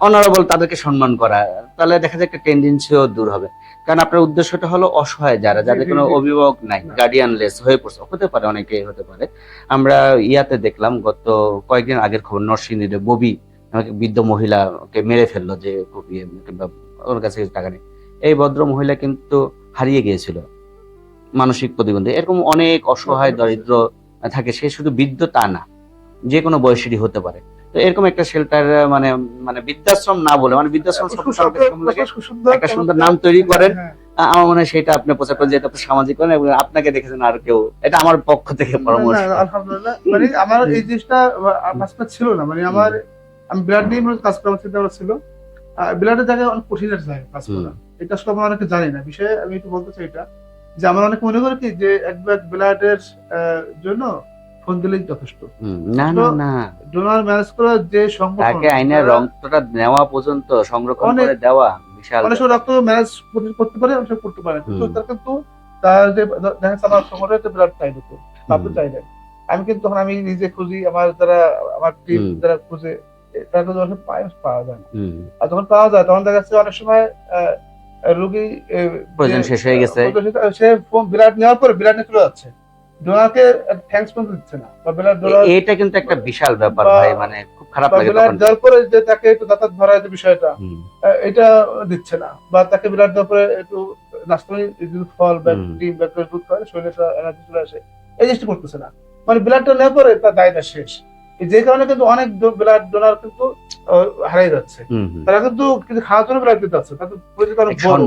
অনারেবল তাদেরকে সম্মান করা, তাহলে দেখা যায় একটা টেন্ডেন্সিও দূর হবে। কারণ আপনার উদ্দেশ্যটা হলো অসহায় যারা, জি, যাদের জি, কোনো জি। অভিভাবক নাই, না। গার্ডিয়ানলেস হয়ে পড়ছে, হতে পারে অনেকেই হতে পারে। আমরা ইয়াতে দেখলাম গত কয়েকদিন আগের খবর, নরসিংদীতে ববি আমাকে বৃদ্ধ মহিলাকে মেরে ফেললো, যে কুপিয়ে কিংবা ওর কাছে কিছু টাকা নেই। এই ভদ্র মহিলা কিন্তু হারিয়ে গিয়েছিল, মানসিক প্রতিবন্ধী। এরকম অনেক অসহায় দরিদ্র থাকে, সে শুধু বৃদ্ধ তা না, যে কোনো বয়সেরই হতে পারে। তো এরকম একটা শেল্টার, মানে মানে বৃদ্ধাশ্রম না বলে, মানে বৃদ্ধাশ্রম শব্দটা আমার কাছে কেমন লাগে, একটা সুন্দর নাম তৈরি করেন। আমার মনে হয় সেটা আপনি প্রচার করেন, যেটা আপনি সামাজিক করেন, এবং আপনাকে দেখেছেন আর কেউ, এটা আমার পক্ষ থেকে পরামর্শ। আলহামদুলিল্লাহ, মানে আমার এই জিনিসটা মাঝখানে ছিল না, মানে আমি ব্লাড নিয়ে মূলত কাজ করার চিন্তা ভাবনা ছিল। ব্লাডের জায়গায় অনেক কঠিনের জায়গা কাজ করা, এটা আসলে আমরা অনেকে জানি না। বিষয়ে আমি একটু বলতে চাই এটা, যে আমরা অনেক মনে করি কি যে এক ব্যাগ ব্লাডের জন্য ফোন দিলেই যথেষ্ট। না না না, ডোনার ম্যানেজ করার যে সংগঠন, তাকে আইনের রক্তটা নেওয়া পর্যন্ত, সংরক্ষণ অনেক করে দেওয়া বিশাল অনেক সময় রক্ত ম্যানেজ করতে পারে, অনেক সময় করতে পারে, কিন্তু তার কিন্তু তার যে দেখা যাচ্ছে আমার সংগঠনের ব্লাড চাই হতো, আপনি চাইলেন, আমি কিন্তু তখন আমি নিজে খুঁজি, আমার টিম যারা খুঁজে, তারা কিন্তু অনেক পাওয়া যায় না। আর যখন পাওয়া যায় তখন দেখা যাচ্ছে অনেক সময় রোগী প্রয়োজন শেষ হয়ে গেছে, সে ব্লাড নেওয়ার পরে ব্লাড নিয়ে চলে যাচ্ছে, ডোনারকে থ্যাঙ্কস পর্যন্ত দিচ্ছে না, বা ব্লাড এটা কিন্তু একটা বিশাল ব্যাপার ভাই, মানে খুব খারাপ লাগে ব্লাড তখন। দেওয়ার পরে যে তাকে একটু দাঁতাত ভরা যে বিষয়টা, এটা দিচ্ছে না, বা তাকে ব্লাড দেওয়ার পরে একটু নাস্তানি ফল বা ডিম বা দুধ খাওয়ালে শরীরে এনার্জি চলে আসে, এই জিনিসটা করতেছে না। মানে ব্লাডটা নেওয়ার পরে তার দায়টা শেষ, যে কারণে কিন্তু অনেক ব্লাড ডোনার কিন্তু হারিয়ে যাচ্ছে। তারা কিন্তু খাওয়ার জন্য ব্লাড দিতে যাচ্ছে, তাদের পরিচিত অনেক বড়,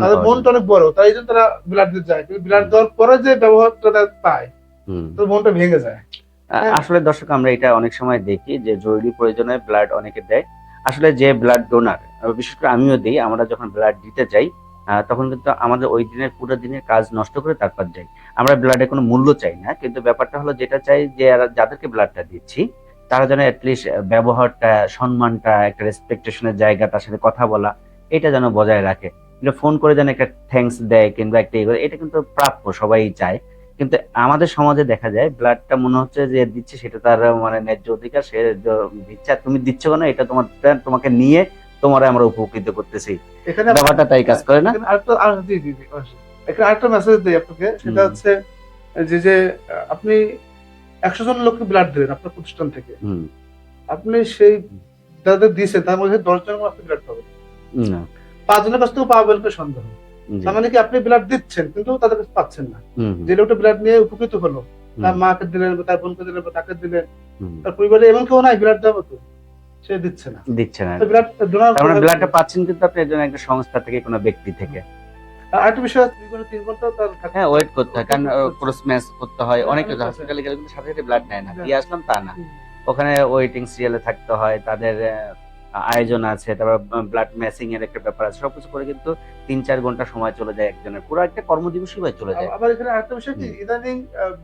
তাদের মনটা অনেক বড়, তাই জন্য তারা ব্লাড দিতে যায়, কিন্তু ব্লাড দেওয়ার পরে যে ব্যবহারটা তারা পায়, তো মনটা ভেঙে যায়। আসলে দর্শক, আমরা এটা অনেক সময় দেখি যে জরুরি প্রয়োজনে ব্লাড অনেকে দেয়। আসলে যে ব্লাড ডোনার, বিশেষ করে আমিও দিই, আমরা যখন ব্লাড দিতে যাই তখন কিন্তু আমাদের ওই দিনের পুরো দিনের কাজ নষ্ট করে তারপর যাই। আমরা ব্লাডের কোনো মূল্য চাই না, কিন্তু ব্যাপারটা হলো যেটা চাই যে যাদেরকে ব্লাডটা দিচ্ছি তারা যেন অ্যাটলিস্ট ব্যবহারটা, সম্মানটা, একটা রেসপেক্টেশনের জায়গা, তার সাথে কথা বলা, এটা যেন বজায় রাখে। কিন্তু ফোন করে যেন একটা থ্যাঙ্কস দেয় কিংবা একটা এটা কিন্তু প্রাপ্য, সবাই চায়। কিন্তু আমাদের সমাজে দেখা যায় ব্লাডটা মনে হচ্ছে যে দিচ্ছে সেটা তার মানে ন্যায্য অধিকার, সে দিচ্ছে, আর তুমি দিচ্ছ কেন, এটা তোমাকে নিয়ে তোমার আমরা উপকৃত করতেছি, এখানে ব্যাপারটা তাই কাজ করে না? এখানে আরেকটা মেসেজ দিই আপনাকে, সেটা হচ্ছে যে আপনি 100 জন লোককে ব্লাড দিলেন আপনার প্রতিষ্ঠান থেকে, আপনি সেই যাদের দিয়েছেন তার মধ্যে 10 জনের আপনি ব্লাড পাবেন না, 5 জনের কাছ থেকে পাবেন বলে সন্দেহ। তার মানে কি আপনি ব্লাড দিচ্ছেন কিন্তু তাদের কাছে পাচ্ছেন না। যে লোকটা ব্লাড নিয়ে উপকৃত হলো, তার মাকে দিলেন, তার বোনকে দিলেন, তাকে দিলেন, তার পরিবারে এমন কেউ নাই ব্লাড দেওয়া তো, সে দিচ্ছে না। ব্লাডটা পাচ্ছেন কিন্তু আপনি একজন একটা সংস্থা থেকে, কোনো ব্যক্তি থেকে। আরেকটা বিষয়, 3 ঘন্টা তার ওয়েট করতে হয়, কারণ ক্রস ম্যাচ করতে হয়। অনেকে হসপিটালে গেলে কিন্তু সাথে সাথে ব্লাড নেয় না, দিয়ে আসলাম তা না, ওখানে ওয়েটিং সিরিয়ালে থাকতে হয়, তাদের আয়োজন আছে, তারপর ব্লাড ম্যাচিং এর একটা ব্যাপার আছে, সবকিছু করে কিন্তু 3-4 ঘন্টা সময় চলে যায় একজনের, পুরো একটা কর্মদিবসই ভাই চলে যায়। আবার এখানে আরেকটা বিষয় কি, ইদানিং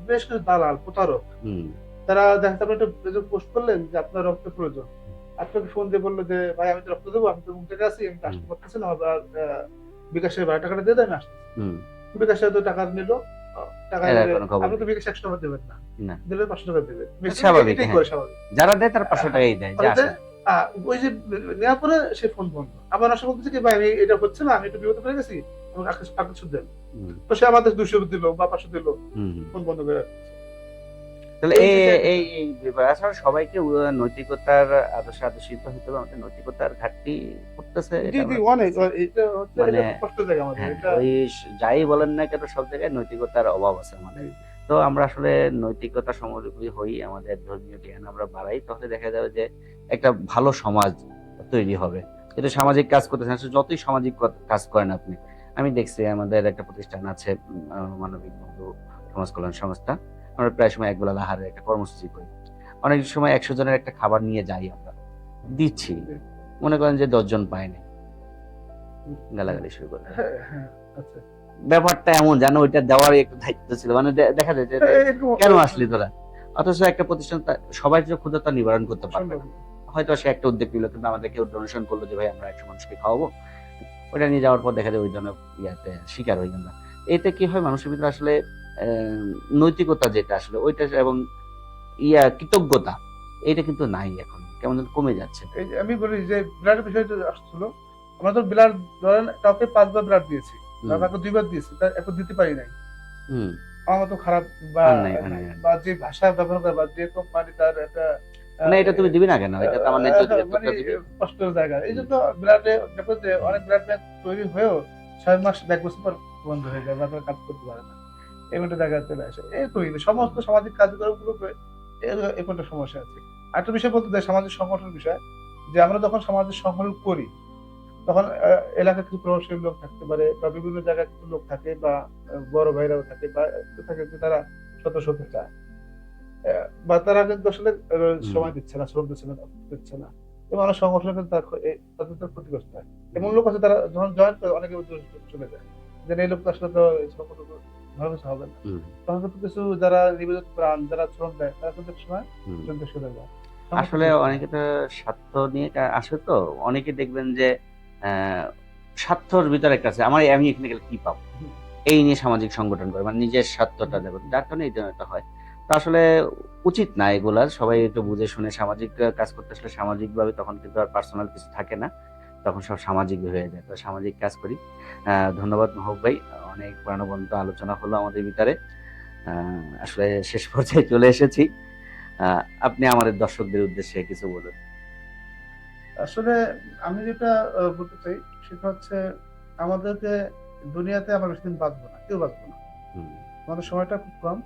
বেশ কিছু দালাল, প্রতারক, তারা দেখা যাচ্ছে আপনি একটা পোস্ট করলেন যে আপনার রক্ত প্রয়োজন, আপনাকে ফোন দিয়ে বললো যে ভাই আমি তো রক্ত দেবো, আমি তো মুখ থেকে আছি, আমি আসতে পারতেছি না, আবার বিকাশের 12 টাকাটা দিয়ে দেয়, আমি আসতেছি। বিকাশে তো টাকা নিল, টাকা আপনি তো বিকাশ 100 টাকা দেবেন না, দিলে 500 টাকা দেবেন, স্বাভাবিক। যারা দেয় তারা 500 টাকাই দেয়, ওই যে নেওয়ার পরে সে ফোন বন্ধ, আবার আসা বলতেছে কি ভাই আমি এটা হচ্ছে না, আমি একটু বিপদে পড়ে গেছি, আমাকে টাকা সুদ দেন, তো সে আমাদের 200 দিল বা 500 দিল, ফোন বন্ধ করে রাখছে। তাহলে এই যে- এই ব্যাপার আসলে সবাইকে নৈতিকতার আদর্শিত হতে হবে। আমাদের নৈতিকতার ঘাটতি করতেছে, জি এটা জি আমরা অনেক দেখতেছি। এটা হচ্ছে মানে এটা কষ্ট জায়গা আমাদের হ্যাঁ, এটা। ওই যাই বলেন না কেন সব জায়গায় নৈতিকতার অভাব আছে আমাদের। তো আমরা আসলে নৈতিকতা সমন্বয়ী হই, আমাদের ধর্মীয় জ্ঞান আমরা বাড়াই, তাহলে দেখা যাবে যে একটা ভালো সমাজ তৈরি হবে। এটা সামাজিক কাজ করতেছেন, আসলে যতই সামাজিক কাজ করেন আপনি, আমি দেখছি আমাদের একটা প্রতিষ্ঠান আছে মানবিক বন্ধু সমাজ কল্যাণ সংস্থা। আমরা প্রায় সময় একবেলা আহারের একটা কর্মসূচি করি। অনেক সময় 100 জনের একটা খাবার নিয়ে যাই আমরা, দিচ্ছি, মনে করেন যে 10 জন পায়নি, গালাগালি শুরু করে। হ্যাঁ হ্যাঁ আচ্ছা ব্যাপারটা এমন জানো, ওইটা দেওয়ার একটা দায়িত্ব ছিল, মানে দেখা যায় যে এরকম- কেন আসলি তোরা, অথচ একটা প্রতিষ্ঠান সবাই যে ক্ষুধাটা নিবারণ করতে পারবে না। হয়তো সে একটা উদ্যোগ নিল, কিন্তু আমাদের কেউ ডোনেশন করলো যে ভাই আমরা 100 মানুষকে খাওয়াবো, ওইটা নিয়ে যাওয়ার পর দেখা যায় ওই ধরনের ইয়াতে শিকার হই আমরা। এতে কি হয়, মানুষের ভিতরে আসলে নৈতিকতা যেটা আসলে ওইটা এবং কৃতজ্ঞতা, এটা কিন্তু নাই, এখন কেমন যেন কমে যাচ্ছে। এই যে আমি বলি যে ব্লাডের বিষয়টা আসছিল, আমরা তো ব্লাড ধরেন কাউকে 5 বার ব্লাড দিয়েছি, বা কাউকে 2 বার দিয়েছি, তার এখন দিতে পারি নাই, হুম, আমার মতো খারাপ বা আর নাই, আর নাই, আর নাই। বা যে ভাষা ব্যবহার করে বা যেরকম মানে তার একটা মানে এটা তুমি দিবি না কেন, এটা তো আমার ন্যায্য অধিকার, মানে তোমরা দিবে। কষ্টের জায়গা। এই জন্য ব্লাডে দেখো যে অনেক ব্লাড ব্যাংক তৈরি হয়েও 6 মাস 1 বছর পর বন্ধ হয়ে যায় বা তারা কাজ করতে পারে না, এমন একটা জায়গায় চলে আসে। এই তো সমস্ত সামাজিক কার্যক্রমগুলোকে এরকম একটা সমস্যা আছে। আরেকটা বিষয় বলতে দেয় সামাজিক সংগঠনের বিষয়, যে আমরা যখন সামাজিক সংগঠন করি তখন এলাকার কিছু প্রভাবশালী লোক থাকতে পারে বা বিভিন্ন জায়গায় কিছু লোক থাকে বা বড় ভাইরাও থাকে বা কেউ থাকে যে তারা সদস্য হতে চায়, বা তারা কিন্তু আসলে সময় দিচ্ছে না, শ্রম দিচ্ছে না এবং অনেক সংগঠন কিন্তু তাদের ক্ষতিগ্রস্ত হয়। এমন লোক আছে তারা যখন জয়েন করে অনেকে চলে যায়, যে এই লোক তো আসলে তো এই সংগঠন ভালো কিছু হবে না, তখন কিন্তু কিছু যারা নিবেদিত প্রাণ যারা শ্রম দেয় তারা কিন্তু এক সময় চলতে সরে যায়। আসলে অনেকে তো স্বার্থ নিয়ে আসে, তো অনেকে দেখবেন যে স্বার্থর ভিতরে একটা আছে, আমি এখানে গেলে কি পাবো, এই নিয়ে সামাজিক সংগঠন করে, মানে নিজের স্বার্থটা দেখো, যার কারণে এই ধরনের হয়। তো আসলে উচিত না এগুলা, সবাই একটু বুঝে শুনে সামাজিক কাজ করতে আসলে সামাজিক ভাবে, তখন কিন্তু আর পার্সোনাল কিছু থাকে না, তখন সব সামাজিক হয়ে যায়। তো সামাজিক কাজ করি। ধন্যবাদ মাহবুব ভাই, অনেক প্রাণবন্ত আলোচনা হলো আমাদের ভিতরে, আসলে শেষ পর্যায়ে চলে এসেছি। আপনি আমাদের দর্শকদের উদ্দেশ্যে কিছু বলুন। আসলে আমি যেটা বলতে চাই সেটা হচ্ছে আমাদেরকে দুনিয়াতে আমরা বেশি দিন বাঁচবো না, কেউ বাঁচবো না, আমাদের সময়টা খুব কম।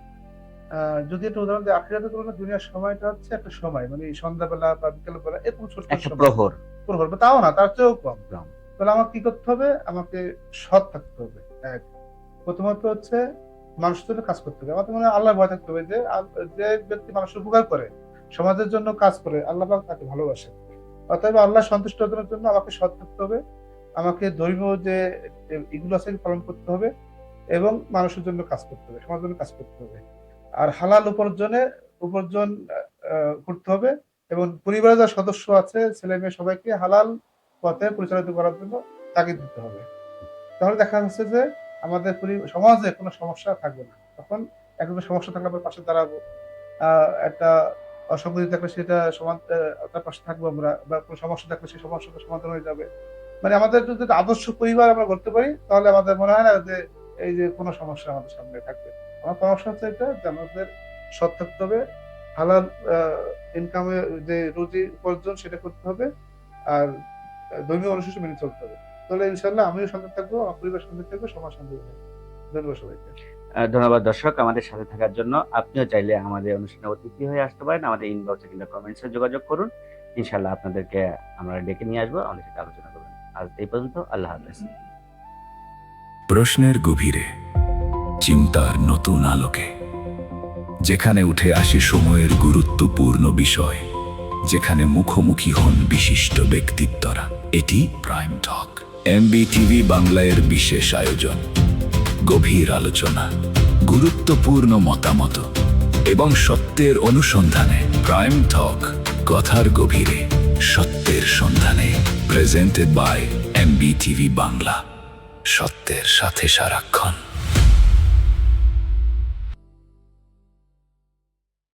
যদি একটা উদাহরণ দিই, আখিরাতের তুলনায় দুনিয়ার সময়টা হচ্ছে একটা সময়, মানে সন্ধ্যাবেলা বা বিকেল বেলা এরকম ছোট্ট একটা সময়। প্রহর। প্রহর বা তাও না, তার চেয়েও কম। কম। তাহলে আমার কি করতে হবে, আমাকে সৎ থাকতে হবে। এক, প্রথমত হচ্ছে মানুষের জন্য কাজ করতে হবে। আমাদের মনে হয় আল্লাহর ভয় থাকতে হবে, যে যে ব্যক্তি মানুষের উপকার করে, সমাজের জন্য কাজ করে, আল্লাহ পাক তাকে ভালোবাসে। অতএব আল্লাহ সন্তুষ্ট অর্জনের জন্য আমাকে সৎ থাকতে হবে, আমাকে ধর্মীয় যে এগুলো আছে পালন করতে হবে এবং মানুষের জন্য কাজ করতে হবে, সমাজের জন্য কাজ করতে হবে। আর হালাল উপার্জন করতে হবে এবং পরিবারের যারা সদস্য আছে ছেলে মেয়ে সবাইকে হালাল পথে পরিচালিত করার জন্য তাগিদ দিতে হবে। তাহলে দেখা যাচ্ছে যে আমাদের সমাজে কোনো সমস্যা থাকবে না। তখন একদম সমস্যা থাকলে আমরা পাশে দাঁড়াবো, একটা অসঙ্গতি থাকলে সেটা তার পাশে থাকবো আমরা, বা কোনো সমস্যা থাকলে সেই সমস্যাটা সমাধান হয়ে যাবে। মানে আমাদের যদি আদর্শ পরিবার আমরা করতে পারি, তাহলে আমাদের মনে হয় না যে এই যে কোনো সমস্যা আমাদের সামনে থাকবে। আমার পরামর্শ হচ্ছে এটা, যে আমাদের সৎ থাকতে হবে, হালাল ইনকামে যে রুজি উপার্জন সেটা করতে হবে, আর ধর্মীয় অনুশাসন মেনে চলতে হবে। তাহলে ইনশাল্লাহ আমিও শান্তি থাকবো, আমার পরিবার শান্তি থাকবে, সমাজ শান্তি থাকবে। ধন্যবাদ সবাইকে। ধন্যবাদ দর্শক আমাদের সাথে থাকার জন্য। আপনিও চাইলে আমাদের অনুষ্ঠানে অতিথি হয়ে আসতে পারেন, আমাদের ইনবক্সে কিংবা কমেন্টসে যোগাযোগ করুন। ইনশাল্লাহ আপনাদেরকে আমরা ডেকে নিয়ে আসবো, আমাদের সাথে আলোচনা করবেন। আজ এই পর্যন্ত, আল্লাহ হাফেজ। প্রশ্নের গভীরে, চিন্তার নতুন আলোকে, যেখানে উঠে আসে সময়ের গুরুত্বপূর্ণ বিষয়, যেখানে মুখোমুখি হন বিশিষ্ট ব্যক্তিত্বরা, এটি প্রাইম টক, এমবিটিভি বাংলার বিশেষ আয়োজন। গভীর আলোচনা, গুরুত্বপূর্ণ মতামত এবং সত্যের অনুসন্ধানে প্রাইম টক, কথার গভীরে সত্যের সন্ধানে। প্রেজেন্টেড বাই এমবিটিভি বাংলা, সত্যের সাথে সারাক্ষণ।